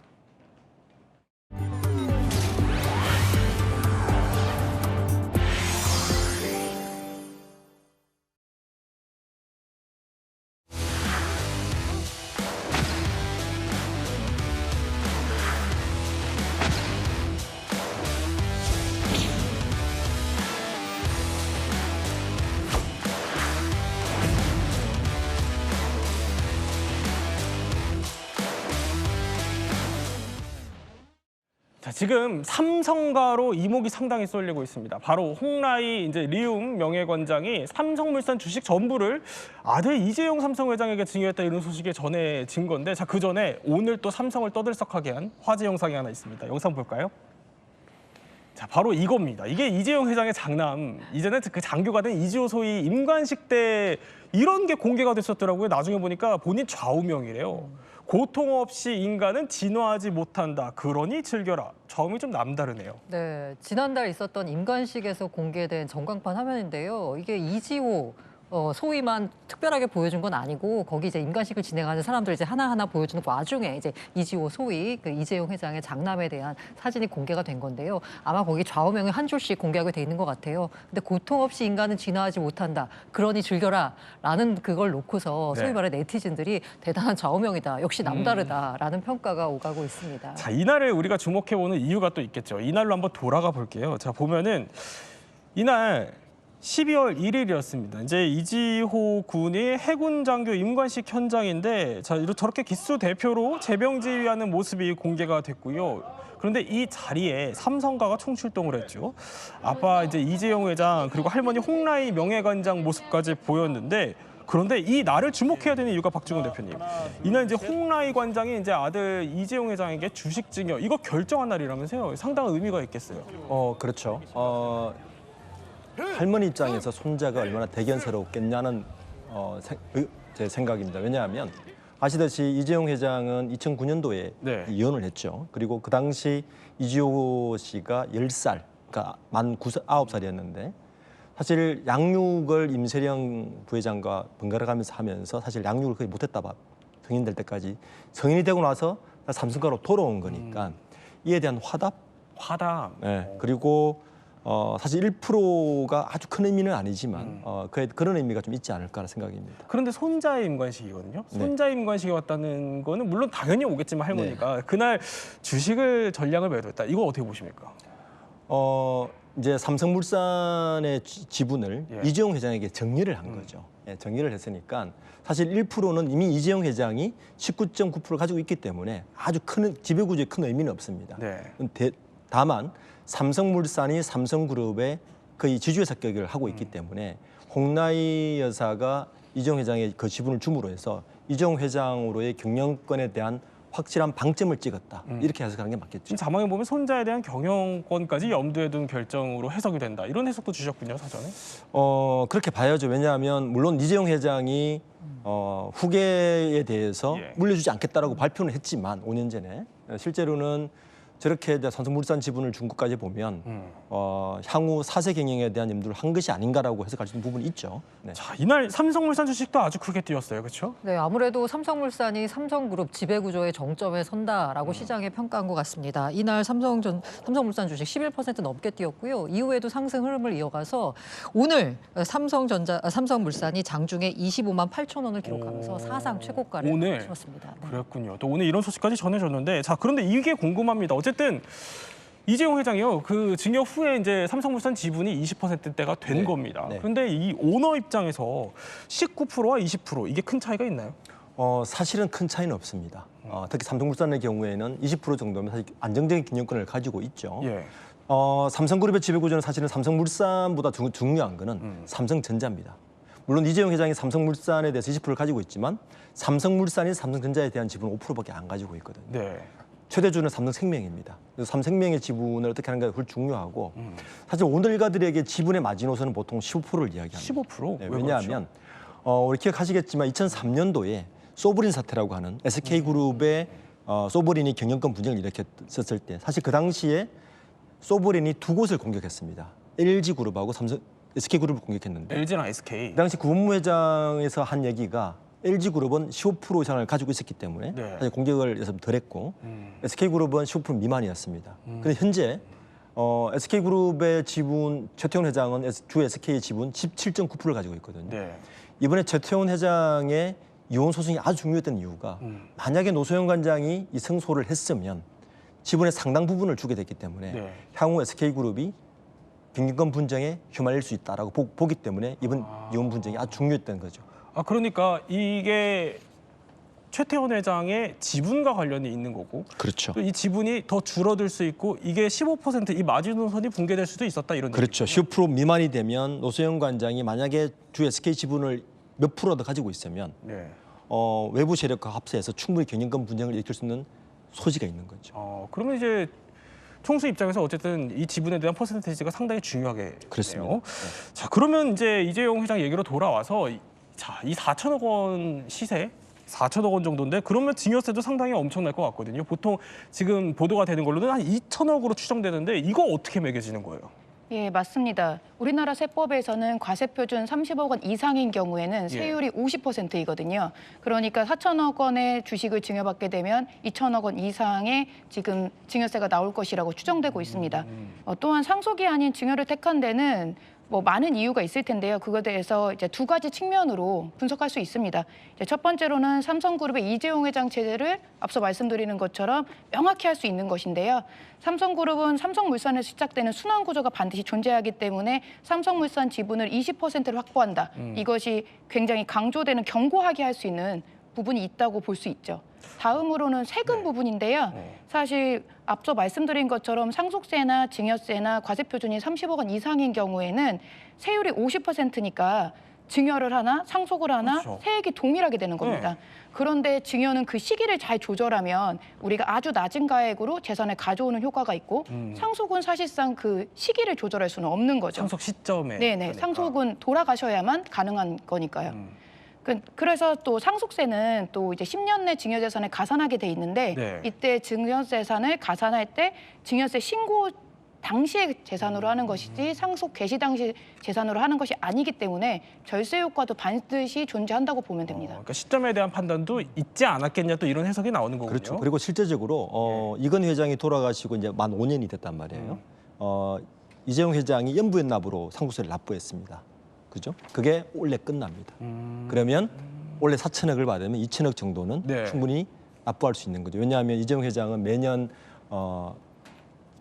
자, 지금 삼성가로 이목이 상당히 쏠리고 있습니다. 바로 홍라이 이제 리움 명예관장이 삼성물산 주식 전부를 아들 이재용 삼성 회장에게 증여했다 이런 소식이 전해진 건데, 자, 그 전에 오늘 또 삼성을 떠들썩하게 한 화제 영상이 하나 있습니다. 영상 볼까요? 자, 바로 이겁니다. 이게 이재용 회장의 장남, 이제는 그 장교가 된 이지호 소위 임관식 때 이런 게 공개가 됐었더라고요. 나중에 보니까 본인 좌우명이래요. 고통 없이 인간은 진화하지 못한다. 그러니 즐겨라. 좌우명이 좀 남다르네요. 네, 지난달 있었던 임관식에서 공개된 전광판 화면인데요. 이게 이지호 소위만 특별하게 보여준 건 아니고 거기 이제 임관식을 진행하는 사람들 이제 하나하나 보여주는 와중에 이제 이지호 소위 그 이재용 회장의 장남에 대한 사진이 공개가 된 건데요. 아마 거기 좌우명이 한 줄씩 공개하게 돼 있는 것 같아요. 근데 고통 없이 인간은 진화하지 못한다. 그러니 즐겨라라는 그걸 놓고서 소위 말해 네티즌들이 대단한 좌우명이다. 역시 남다르다라는 평가가 오가고 있습니다. 자, 이날을 우리가 주목해보는 이유가 또 있겠죠. 이날로 한번 돌아가 볼게요. 자, 보면은 이날 12월 1일이었습니다. 이제 이지호 군이 해군 장교 임관식 현장인데, 자, 저렇게 기수 대표로 재병지휘하는 모습이 공개가 됐고요. 그런데 이 자리에 삼성가가 총출동을 했죠. 아빠 이제 이재용 회장 그리고 할머니 홍라이 명예관장 모습까지 보였는데, 그런데 이 날을 주목해야 되는 이유가 박중훈 대표님. 이날 이제 홍라이 관장이 이제 아들 이재용 회장에게 주식 증여 이거 결정한 날이라면서요. 상당한 의미가 있겠어요. 그렇죠. 할머니 입장에서 손자가 얼마나 대견스럽겠냐는 제 생각입니다. 왜냐하면 아시다시피 이재용 회장은 2009년도에 이혼을 했죠. 그리고 그 당시 이지호 씨가 10살, 그러니까 만 9살이었는데 사실 양육을 임세령 부회장과 번갈아 가면서 하면서 사실 양육을 거의 못했다 봐. 성인 될 때까지. 성인이 되고 나서 삼성가로 돌아온 거니까 이에 대한 화답. 네. 그리고 사실 1%가 아주 큰 의미는 아니지만 그런 의미가 좀 있지 않을까 생각입니다. 그런데 손자의 임관식이거든요. 손자의 임관식이 왔다는 거는 물론 당연히 오겠지만 할머니가 그날 주식을 전량을 매도했다. 이거 어떻게 보십니까? 이제 삼성물산의 지분을 이재용 회장에게 정리를 한 거죠. 정리를 했으니까 사실 1%는 이미 이재용 회장이 19.9%를 가지고 있기 때문에 아주 큰 지배구조에 큰 의미는 없습니다. 다만 삼성물산이 삼성그룹의 거의 지주회사 격을 하고 있기 때문에 홍라이 여사가 이재용 회장의 그 지분을 줌으로 해서 이재용 회장으로의 경영권에 대한 확실한 방점을 찍었다. 이렇게 해석하는 게 맞겠죠. 지금 자막에 보면 손자에 대한 경영권까지 염두에 둔 결정으로 해석이 된다. 이런 해석도 주셨군요, 사전에. 그렇게 봐야죠. 왜냐하면 물론 이재용 회장이 후계에 대해서 물려주지 않겠다라고 발표는 했지만 5년 전에 실제로는 저렇게 이제 삼성물산 지분을 준 것까지 보면 향후 사세 경영에 대한 염두를 한 것이 아닌가라고 해석할 수 있는 부분이 있죠. 네. 자, 이날 삼성물산 주식도 아주 크게 뛰었어요, 그렇죠? 네, 아무래도 삼성물산이 삼성그룹 지배구조의 정점에 선다라고 시장에 평가한 것 같습니다. 이날 삼성물산 주식 11% 넘게 뛰었고요. 이후에도 상승 흐름을 이어가서 오늘 삼성물산이 장중에 25만 8천 원을 기록하면서 사상 최고가를 오늘? 치렀습니다. 네. 그랬군요. 또 오늘 이런 소식까지 전해줬는데, 자, 그런데 이게 궁금합니다. 어쨌든 이재용 회장이요, 그 징역 후에 이제 삼성물산 지분이 20%대가 된 겁니다. 네. 그런데 이 오너 입장에서 19%와 20% 이게 큰 차이가 있나요? 사실은 큰 차이는 없습니다. 특히 삼성물산의 경우에는 20% 정도면 사실 안정적인 경영권을 가지고 있죠. 예. 삼성그룹의 지배구조는 사실은 삼성물산보다 중요한 거는 삼성전자입니다. 물론 이재용 회장이 삼성물산에 대해서 20%를 가지고 있지만 삼성물산이 삼성전자에 대한 지분은 5%밖에 안 가지고 있거든요. 네. 최대주는 삼성생명입니다. 그래서 삼성생명의 지분을 어떻게 하는가 훨씬 중요하고 사실 오늘 일가들에게 지분의 마지노선은 보통 15%를 이야기합니다. 15%? 네, 왜 왜냐하면 우리 기억하시겠지만 2003년도에 소브린 사태라고 하는 SK그룹의 소브린이 경영권 분쟁을 일으켰을 때 사실 그 당시에 소브린이 두 곳을 공격했습니다. LG그룹하고 SK그룹을 공격했는데 LG랑 SK. 그 당시 구본부회장에서 한 얘기가 LG그룹은 15% 이상을 가지고 있었기 때문에 네. 사실 공격을 덜 했고 SK그룹은 15% 미만이었습니다. 그런데 현재 SK그룹의 지분, 최태원 회장은 주 SK 지분 17.9%를 가지고 있거든요. 네. 이번에 최태원 회장의 이혼 소송이 아주 중요했던 이유가 만약에 노소영 관장이 이 승소를 했으면 지분의 상당 부분을 주게 됐기 때문에 네. 향후 SK그룹이 경영권 분쟁에 휘말릴 수 있다라고 보기 때문에 이번 이혼 분쟁이 아주 중요했던 거죠. 그러니까 이게 최태원 회장의 지분과 관련이 있는 거고, 그렇죠. 또 이 지분이 더 줄어들 수 있고 이게 15% 이 마지노선이 붕괴될 수도 있었다 이런 그렇죠. 얘기죠. 15% 미만이 되면 노소영 관장이 만약에 주 SK 지분을 몇 프로 더 가지고 있으면 네. 외부 세력과 합세해서 충분히 경영권 분쟁을 일으킬 수 있는 소지가 있는 거죠. 그러면 이제 총수 입장에서 어쨌든 이 지분에 대한 퍼센테이지가 상당히 중요하게 그렇습니다. 되네요. 자, 그러면 이제 이재용 회장 얘기로 돌아와서 이 4천억 원 시세 4천억 원 정도인데 그러면 증여세도 상당히 엄청날 것 같거든요. 보통 지금 보도가 되는 걸로는 한 2천억으로 추정되는데 이거 어떻게 매겨지는 거예요? 예, 맞습니다. 우리나라 세법에서는 과세표준 30억 원 이상인 경우에는 세율이 50%이거든요. 그러니까 4천억 원의 주식을 증여받게 되면 2천억 원 이상의 지금 증여세가 나올 것이라고 추정되고 있습니다. 또한 상속이 아닌 증여를 택한 데는 많은 이유가 있을 텐데요. 그거에 대해서 이제 두 가지 측면으로 분석할 수 있습니다. 이제 첫 번째로는 삼성그룹의 이재용 회장 체제를 앞서 말씀드리는 것처럼 명확히 할 수 있는 것인데요. 삼성그룹은 삼성물산에서 시작되는 순환 구조가 반드시 존재하기 때문에 삼성물산 지분을 20%를 확보한다. 이것이 굉장히 강조되는 경고하게 할 수 있는 부분이 있다고 볼 수 있죠. 다음으로는 세금 부분인데요. 사실 앞서 말씀드린 것처럼 상속세나 증여세나 과세표준이 30억 원 이상인 경우에는 세율이 50%니까 증여를 하나 상속을 하나 그렇죠. 세액이 동일하게 되는 겁니다. 그런데 증여는 그 시기를 잘 조절하면 우리가 아주 낮은 가액으로 재산을 가져오는 효과가 있고 상속은 사실상 그 시기를 조절할 수는 없는 거죠. 상속 시점에. 네네. 그러니까. 상속은 돌아가셔야만 가능한 거니까요. 그래서 또 상속세는 또 이제 10년 내 증여재산을 가산하게 돼 있는데 네. 이때 증여재산을 가산할 때 증여세 신고 당시의 재산으로 하는 것이지 상속 개시 당시 재산으로 하는 것이 아니기 때문에 절세 효과도 반드시 존재한다고 보면 됩니다. 그러니까 시점에 대한 판단도 있지 않았겠냐 또 이런 해석이 나오는 거군요. 그렇죠. 그리고 실제적으로 이건 회장이 돌아가시고 이제 만 5년이 됐단 말이에요. 이재용 회장이 연부연납으로 상속세를 납부했습니다. 그죠? 그게 올해 끝납니다. 그러면 올해 4천억을 받으면 2천억 정도는 네. 충분히 납부할 수 있는 거죠. 왜냐하면 이재용 회장은 매년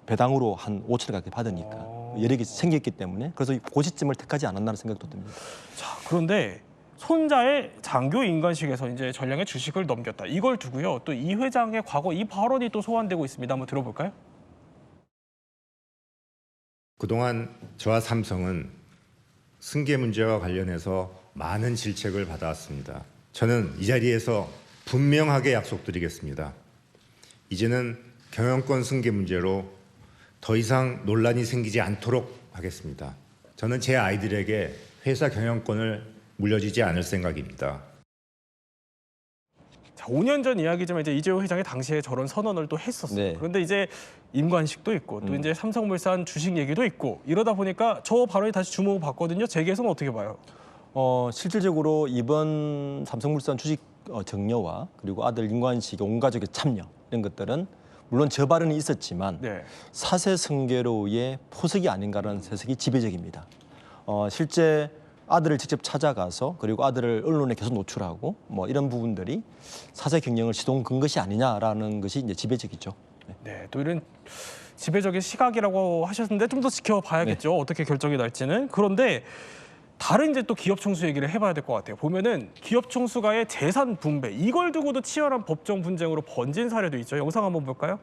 배당으로 한 5천억 가까이 받으니까 여력이 생겼기 때문에 그래서 그 시점을 택하지 않았나라는 생각도 듭니다. 자, 그런데 손자의 장교 인간식에서 이제 전량의 주식을 넘겼다. 이걸 두고요. 또 이 회장의 과거 이 발언이 또 소환되고 있습니다. 한번 들어볼까요? 그동안 저와 삼성은 승계 문제와 관련해서 많은 질책을 받아왔습니다. 저는 이 자리에서 분명하게 약속드리겠습니다. 이제는 경영권 승계 문제로 더 이상 논란이 생기지 않도록 하겠습니다. 저는 제 아이들에게 회사 경영권을 물려주지 않을 생각입니다. 자, 5년 전 이야기지만 이제 이재용 회장이 당시에 저런 선언을 또 했었어요. 네. 그런데 이제 임관식도 있고 또 이제 삼성물산 주식 얘기도 있고 이러다 보니까 저 발언이 다시 주목을 받거든요. 재계에서는 어떻게 봐요? 실질적으로 이번 삼성물산 주식 정려와 그리고 아들 임관식의 온 가족의 참여 이런 것들은 물론 저 발언이 있었지만 네. 사세성계로의 포석이 아닌가라는 세석이 지배적입니다. 실제 아들을 직접 찾아가서 그리고 아들을 언론에 계속 노출하고 뭐 이런 부분들이 사세 경영을 시동건 것이 아니냐라는 것이 이제 지배적이죠. 네, 또 이런 지배적인 시각이라고 하셨는데 좀 더 지켜봐야겠죠. 어떻게 결정이 날지는. 그런데 다른 이제 또 기업 총수 얘기를 해봐야 될 것 같아요. 보면은 기업 총수가의 재산 분배 이걸 두고도 치열한 법정 분쟁으로 번진 사례도 있죠. 영상 한번 볼까요?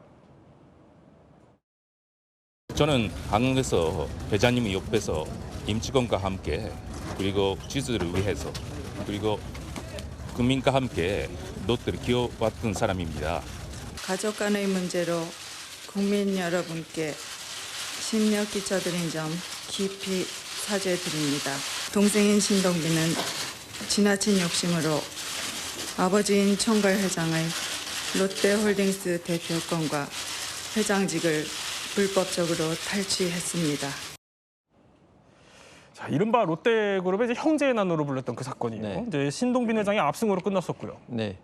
저는 한국에서 회장님 옆에서 임직원과 함께 그리고 지수를 위해서 그리고 국민과 함께 롯데를 키워왔던 사람입니다. 가족 간의 문제로 국민 여러분께 심려 끼쳐드린 점 깊이 사죄드립니다. 동생인 신동빈은 지나친 욕심으로 아버지인 총괄 회장의 롯데홀딩스 대표권과 회장직을 불법적으로 탈취했습니다. 자, 이른바 롯데그룹의 이제 형제의 난으로 불렸던 그 사건이에요. 네. 이제 신동빈 회장의 압승으로 끝났었고요. 네.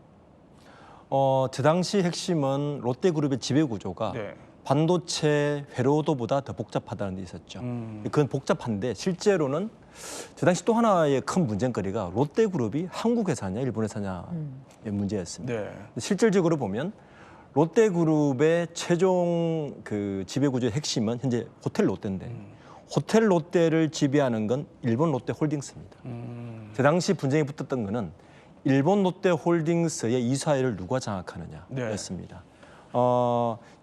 저 당시 핵심은 롯데그룹의 지배 구조가 네. 반도체 회로도보다 더 복잡하다는 데 있었죠. 그건 복잡한데 실제로는 저 당시 또 하나의 큰 문제거리가 롯데그룹이 한국 회사냐 일본 회사냐의 문제였습니다. 네. 실질적으로 보면 롯데그룹의 최종 그 지배 구조의 핵심은 현재 호텔 롯데인데 호텔 롯데를 지배하는 건 일본 롯데홀딩스입니다. 그 당시 분쟁이 붙었던 거는 일본 롯데홀딩스의 이사회를 누가 장악하느냐였습니다.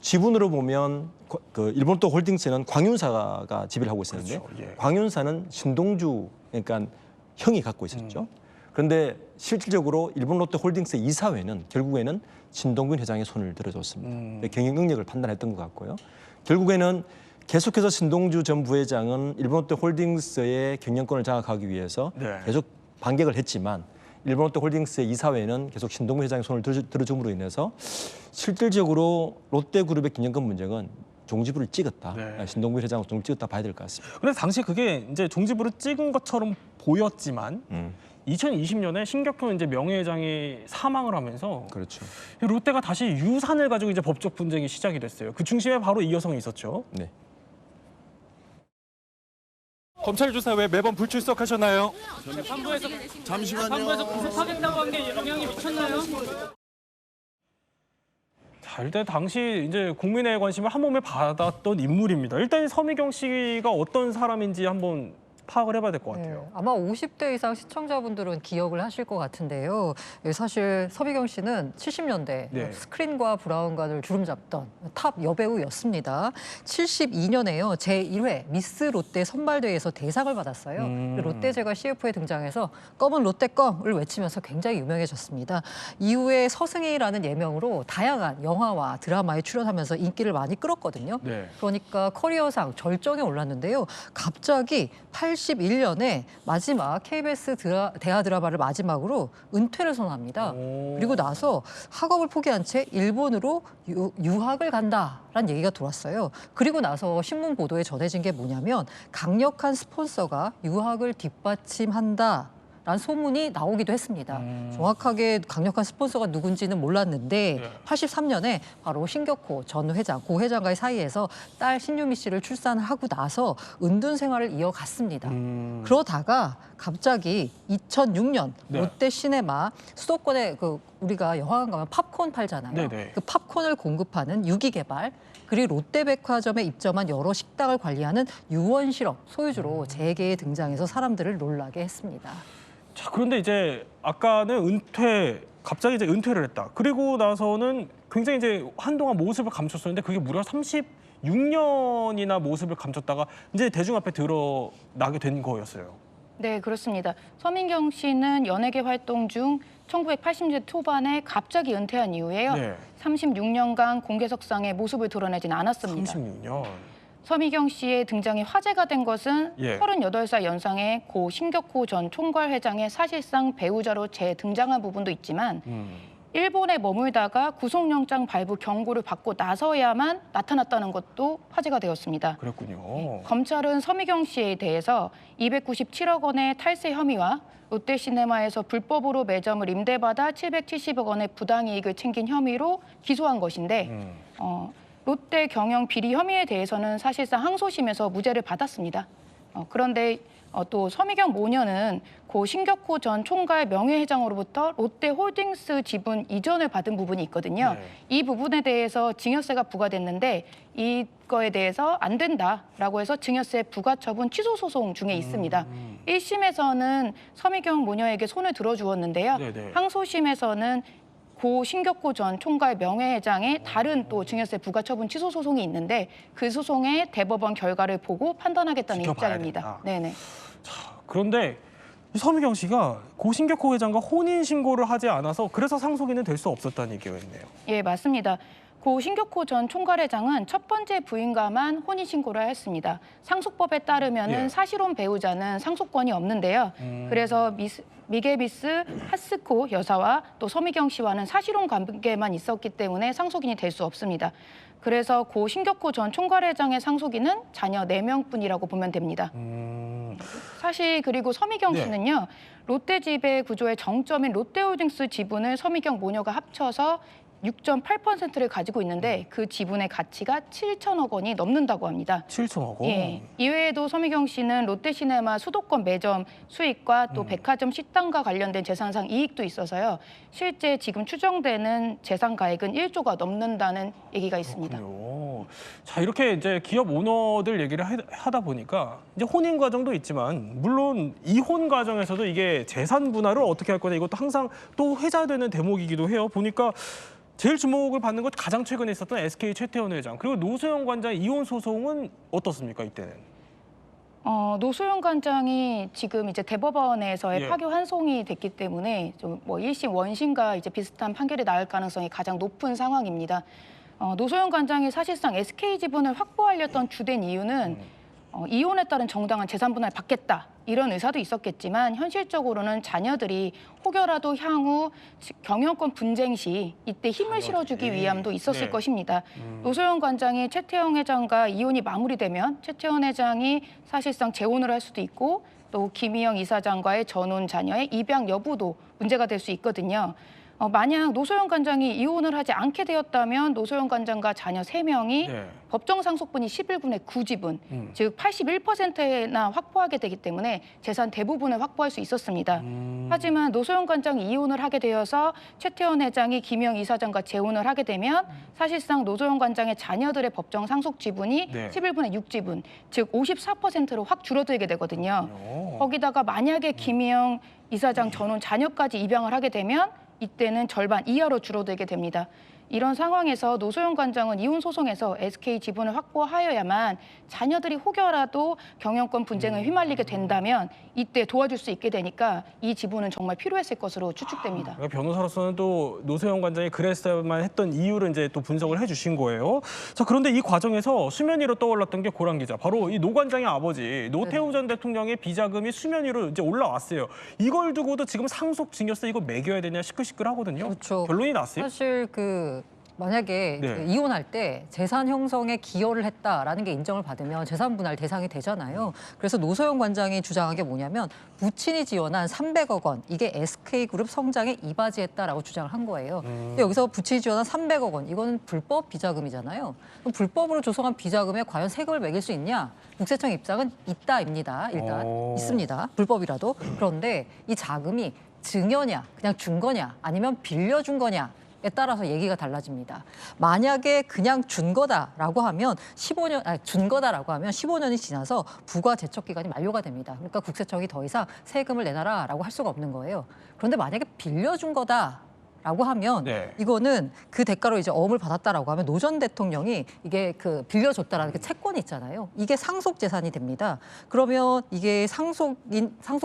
지분으로 보면 그 일본 롯데홀딩스는 광윤사가 지배를 하고 있었는데 그렇죠. 예. 광윤사는 신동주 그러니까 형이 갖고 있었죠. 그런데 실질적으로 일본 롯데홀딩스 이사회는 결국에는 신동균 회장의 손을 들어줬습니다. 경영 능력을 판단했던 것 같고요. 결국에는 계속해서 신동주 전 부회장은 일본 롯데홀딩스의 경영권을 장악하기 위해서 네. 계속 반격을 했지만 일본 롯데홀딩스의 이사회는 계속 신동균 회장의 손을 들어줌으로 인해서 실질적으로 롯데그룹의 경영권 문제는 종지부를 찍었다. 네. 신동균 회장은 종지부를 찍었다 봐야 될 것 같습니다. 그래서 당시 그게 이제 종지부를 찍은 것처럼 보였지만 2020년에 신격현 이제 명예회장이 사망을 하면서 그렇죠. 롯데가 다시 유산을 가지고 이제 법적 분쟁이 시작이 됐어요. 그 중심에 바로 이 여성이 있었죠. 네. 검찰 조사 왜 매번 불출석하셨나요? 잠시만요. 구속하겠다고 한 게 영향이 미쳤나요? 자, 일단 당시 이제 국민의 관심을 한 몸에 받았던 인물입니다. 일단 서미경 씨가 어떤 사람인지 한번 파악을 해봐야 될 것 같아요. 네, 아마 50대 이상 시청자분들은 기억을 하실 것 같은데요. 사실 서미경 씨는 70년대 네. 스크린과 브라운관을 주름잡던 탑 여배우였습니다. 72년에요. 제1회 미스 롯데 선발대회에서 대상을 받았어요. 롯데제과 CF에 등장해서 검은 롯데껌을 외치면서 굉장히 유명해졌습니다. 이후에 서승희라는 예명으로 다양한 영화와 드라마에 출연하면서 인기를 많이 끌었거든요. 네. 그러니까 커리어상 절정에 올랐는데요. 갑자기 81년에 마지막 KBS 대하 드라마를 마지막으로 은퇴를 선언합니다. 그리고 나서 학업을 포기한 채 일본으로 유학을 간다라는 얘기가 돌았어요. 그리고 나서 신문 보도에 전해진 게 뭐냐면 강력한 스폰서가 유학을 뒷받침한다. 라는 소문이 나오기도 했습니다. 정확하게 강력한 스폰서가 누군지는 몰랐는데 83년에 바로 신격호 전 회장, 고 회장과의 사이에서 딸 신유미 씨를 출산을 하고 나서 은둔 생활을 이어갔습니다. 그러다가 갑자기 2006년 네. 롯데 시네마 수도권에 그 우리가 영화관 가면 팝콘 팔잖아요. 네네. 그 팝콘을 공급하는 유기개발 그리고 롯데백화점에 입점한 여러 식당을 관리하는 유원실업 소유주로 재계에 등장해서 사람들을 놀라게 했습니다. 자, 그런데 이제 아까는 갑자기 이제 은퇴를 했다. 그리고 나서는 굉장히 이제 한동안 모습을 감췄었는데 그게 무려 36년이나 모습을 감췄다가 이제 대중 앞에 드러나게 된 거였어요. 네, 그렇습니다. 서민경 씨는 연예계 활동 중 1980년대 초반에 갑자기 은퇴한 이후에요. 네. 36년간 공개석상에 모습을 드러내진 않았습니다. 36년. 서미경 씨의 등장이 화제가 된 것은 예. 38살 연상의 고 신격호 전 총괄회장의 사실상 배우자로 재등장한 부분도 있지만 일본에 머물다가 구속영장 발부 경고를 받고 나서야만 나타났다는 것도 화제가 되었습니다. 그랬군요. 검찰은 서미경 씨에 대해서 297억 원의 탈세 혐의와 롯데시네마에서 불법으로 매점을 임대받아 770억 원의 부당이익을 챙긴 혐의로 기소한 것인데 롯데 경영 비리 혐의에 대해서는 사실상 항소심에서 무죄를 받았습니다. 그런데 또 서미경 모녀는 고 신격호 전 총괄 명예회장으로부터 롯데홀딩스 지분 이전을 받은 부분이 있거든요. 이 부분에 대해서 증여세가 부과됐는데 이거에 대해서 안 된다라고 해서 증여세 부과 처분 취소 소송 중에 있습니다. 1심에서는 서미경 모녀에게 손을 들어주었는데요. 항소심에서는 고 신격호 전 총괄 명예회장의 다른 또 증여세 부과 처분 취소 소송이 있는데 그 소송의 대법원 결과를 보고 판단하겠다는 입장입니다. 네네. 자, 그런데 이 서미경 씨가 고 신격호 회장과 혼인 신고를 하지 않아서 그래서 상속인은 될 수 없었다는 얘기였네요. 예, 맞습니다. 고 신격호 전 총괄회장은 첫 번째 부인과만 혼인신고를 했습니다. 상속법에 따르면 사실혼 배우자는 상속권이 없는데요. 그래서 미게비스 하스코 여사와 또 서미경 씨와는 사실혼 관계만 있었기 때문에 상속인이 될 수 없습니다. 그래서 고 신격호 전 총괄회장의 상속인은 자녀 4명뿐이라고 보면 됩니다. 사실 그리고 서미경 씨는요. 롯데 지배 구조의 정점인 롯데홀딩스 지분을 서미경 모녀가 합쳐서 6.8%를 가지고 있는데 그 지분의 가치가 7천억 원이 넘는다고 합니다. 7천억 원? 예. 이외에도 서미경 씨는 롯데시네마 수도권 매점 수익과 또 백화점 식당과 관련된 재산상 이익도 있어서요. 실제 지금 추정되는 재산가액은 1조가 넘는다는 얘기가 있습니다. 그렇군요. 자, 이렇게 이제 기업 오너들 얘기를 하다 보니까 이제 혼인 과정도 있지만 물론 이혼 과정에서도 이게 재산 분할을 어떻게 할 거냐 이것도 항상 또 회자되는 대목이기도 해요. 보니까 제일 주목을 받는 것 가장 최근에 있었던 SK 최태원 회장 그리고 노소영 관장의 이혼 소송은 어떻습니까 이때는? 노소영 관장이 지금 이제 대법원에서의 파기 환송이 됐기 때문에 좀 뭐 1심 원심과 이제 비슷한 판결이 나올 가능성이 가장 높은 상황입니다. 노소영 관장이 사실상 SK 지분을 확보하려던 주된 이유는 이혼에 따른 정당한 재산 분할 받겠다 이런 의사도 있었겠지만 현실적으로는 자녀들이 혹여라도 향후 경영권 분쟁 시 이때 힘을 실어주기 위함도 있었을 것입니다. 노소영 관장이 최태원 회장과 이혼이 마무리되면 최태원 회장이 사실상 재혼을 할 수도 있고 또 김희영 이사장과의 전혼 자녀의 입양 여부도 문제가 될 수 있거든요. 만약 노소영 관장이 이혼을 하지 않게 되었다면 노소영 관장과 자녀 3명이 법정 상속분이 11분의 9지분, 즉 81%나 확보하게 되기 때문에 재산 대부분을 확보할 수 있었습니다. 하지만 노소영 관장이 이혼을 하게 되어서 최태원 회장이 김영 이사장과 재혼을 하게 되면 사실상 노소영 관장의 자녀들의 법정 상속 지분이 11분의 6지분, 즉 54%로 확 줄어들게 되거든요. 거기다가 만약에 김영 이사장 전혼 자녀까지 입양을 하게 되면 이때는 절반 이하로 줄어들게 됩니다. 이런 상황에서 노소영 관장은 이혼 소송에서 SK 지분을 확보하여야만 자녀들이 혹여라도 경영권 분쟁에 휘말리게 된다면 이때 도와줄 수 있게 되니까 이 지분은 정말 필요했을 것으로 추측됩니다. 그러니까 변호사로서는 또 노소영 관장이 그랬어야만 했던 이유를 이제 또 분석을 해주신 거예요. 자, 그런데 이 과정에서 수면 위로 떠올랐던 게 고란 기자, 바로 이 노 관장의 아버지 노태우 전 대통령의 비자금이 수면 위로 이제 올라왔어요. 이걸 두고도 지금 상속 증여세 이거 매겨야 되냐 시끌시끌하거든요. 그렇죠. 결론이 났어요? 사실 만약에 그 이혼할 때 재산 형성에 기여를 했다라는 게 인정을 받으면 재산 분할 대상이 되잖아요. 그래서 노소영 관장이 주장한 게 뭐냐면 부친이 지원한 300억 원 이게 SK그룹 성장에 이바지했다라고 주장을 한 거예요. 근데 여기서 부친이 지원한 300억 원 이거는 불법 비자금이잖아요. 그럼 불법으로 조성한 비자금에 과연 세금을 매길 수 있냐? 국세청 입장은 있다입니다. 일단 있습니다. 불법이라도. 그런데 이 자금이 증여냐, 그냥 준 거냐, 아니면 빌려준 거냐? 에 따라서 얘기가 달라집니다. 만약에 그냥 준 거다라고 하면 15년이 지나서 부과 제척 기간이 만료가 됩니다. 그러니까 국세청이 더 이상 세금을 내놔라라고 할 수가 없는 거예요. 그런데 만약에 빌려준 거다라고 하면 이거는 그 대가로 이제 어음을 받았다라고 하면 노 전 대통령이 이게 빌려줬다라는 그 채권이 있잖아요. 이게 상속 재산이 됩니다. 그러면 이게 상속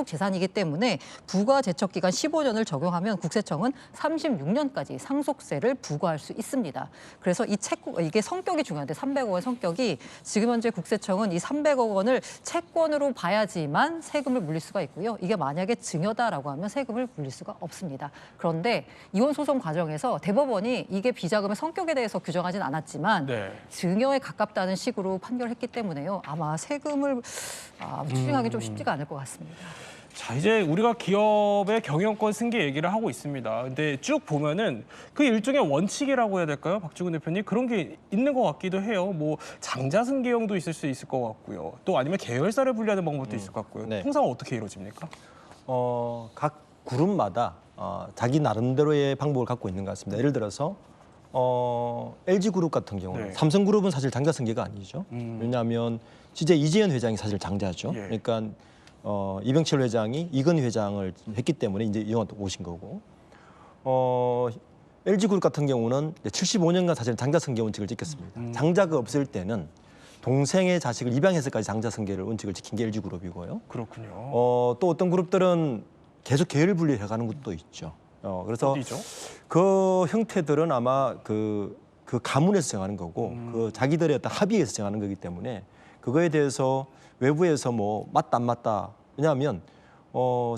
재산이기 때문에 부과 제척 기간 15년을 적용하면 국세청은 36년까지 상속세를 부과할 수 있습니다. 그래서 이게 성격이 중요한데 300억 원 성격이 지금 현재 국세청은 이 300억 원을 채권으로 봐야지만 세금을 물릴 수가 있고요. 이게 만약에 증여다라고 하면 세금을 물릴 수가 없습니다. 그런데 이혼 이혼 소송 과정에서 대법원이 이게 비자금의 성격에 대해서 규정하진 않았지만 증여에 가깝다는 식으로 판결했기 때문에요. 아마 세금을 추징하기 좀 쉽지가 않을 것 같습니다. 자, 이제 우리가 기업의 경영권 승계 얘기를 하고 있습니다. 근데 쭉 보면은 그 일종의 원칙이라고 해야 될까요? 박주근 대표님, 그런 게 있는 것 같기도 해요. 뭐 장자 승계형도 있을 수 있을 것 같고요. 또 아니면 계열사를 분리하는 방법도 있을 것 같고요. 네. 통상 어떻게 이루어집니까? 각 그룹마다 자기 나름대로의 방법을 갖고 있는 것 같습니다. 예를 들어서 LG그룹 같은 경우는 삼성그룹은 사실 장자 승계가 아니죠. 왜냐하면 CJ 이재현 회장이 사실 장자죠. 그러니까 이병철 회장이 이건 회장을 했기 때문에 이제 이용한테 오신 거고, LG그룹 같은 경우는 75년간 사실 장자 승계 원칙을 지켰습니다. 장자가 없을 때는 동생의 자식을 입양해서까지 장자 승계를 원칙을 지킨 게 LG그룹이고요. 그렇군요. 또 어떤 그룹들은 계속 계열 분리를 해가는 것도 있죠. 그래서 어디죠? 그 형태들은 아마 그 가문에서 정하는 거고, 그 자기들의 어떤 합의에서 정하는 거기 때문에 그거에 대해서 외부에서 뭐 맞다 안 맞다. 왜냐하면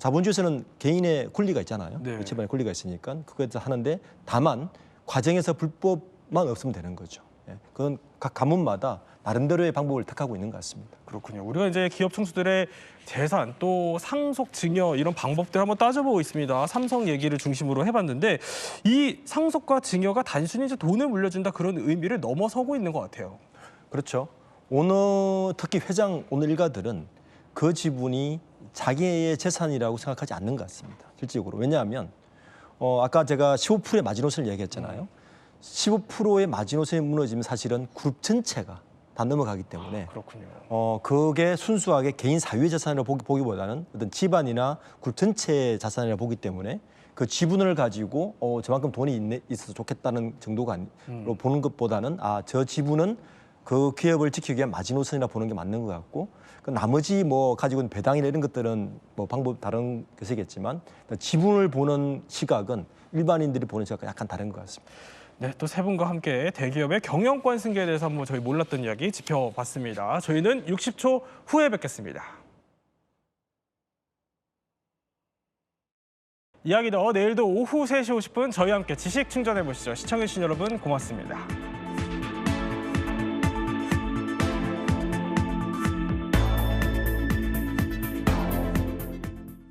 자본주의에서는 개인의 권리가 있잖아요. 집안의 권리가 있으니까 그거에 대해서 하는데, 다만 과정에서 불법만 없으면 되는 거죠. 그건 각 가문마다 나름대로의 방법을 택하고 있는 것 같습니다. 그렇군요. 우리가 이제 기업 총수들의 재산, 또 상속, 증여 이런 방법들 한번 따져보고 있습니다. 삼성 얘기를 중심으로 해봤는데, 이 상속과 증여가 단순히 이제 돈을 물려준다 그런 의미를 넘어서고 있는 것 같아요. 그렇죠. 특히 회장 오늘 일가들은 그 지분이 자기의 재산이라고 생각하지 않는 것 같습니다. 실질적으로. 왜냐하면 아까 제가 15%의 마지노선을 얘기했잖아요. 15%의 마지노선이 무너지면 사실은 그룹 전체가 다 넘어가기 때문에 그렇군요. 그게 순수하게 개인 사유의 자산이라고 보기보다는 어떤 집안이나 그룹 전체의 자산이라고 보기 때문에 그 지분을 가지고 저만큼 돈이 있어서 좋겠다는 정도가 아니로 보는 것보다는 저 지분은 그 기업을 지키기 위한 마지노선이라 보는 게 맞는 것 같고, 그 나머지 뭐 가지고 있는 배당이나 이런 것들은 뭐 방법 다른 것이겠지만 지분을 보는 시각은 일반인들이 보는 시각과 약간 다른 것 같습니다. 네, 또 세 분과 함께 대기업의 경영권 승계에 대해서 한번 저희 몰랐던 이야기 짚어봤습니다. 저희는 60초 후에 뵙겠습니다. 이야기 더 내일도 오후 3시 50분 저희와 함께 지식 충전해 보시죠. 시청해주신 여러분 고맙습니다.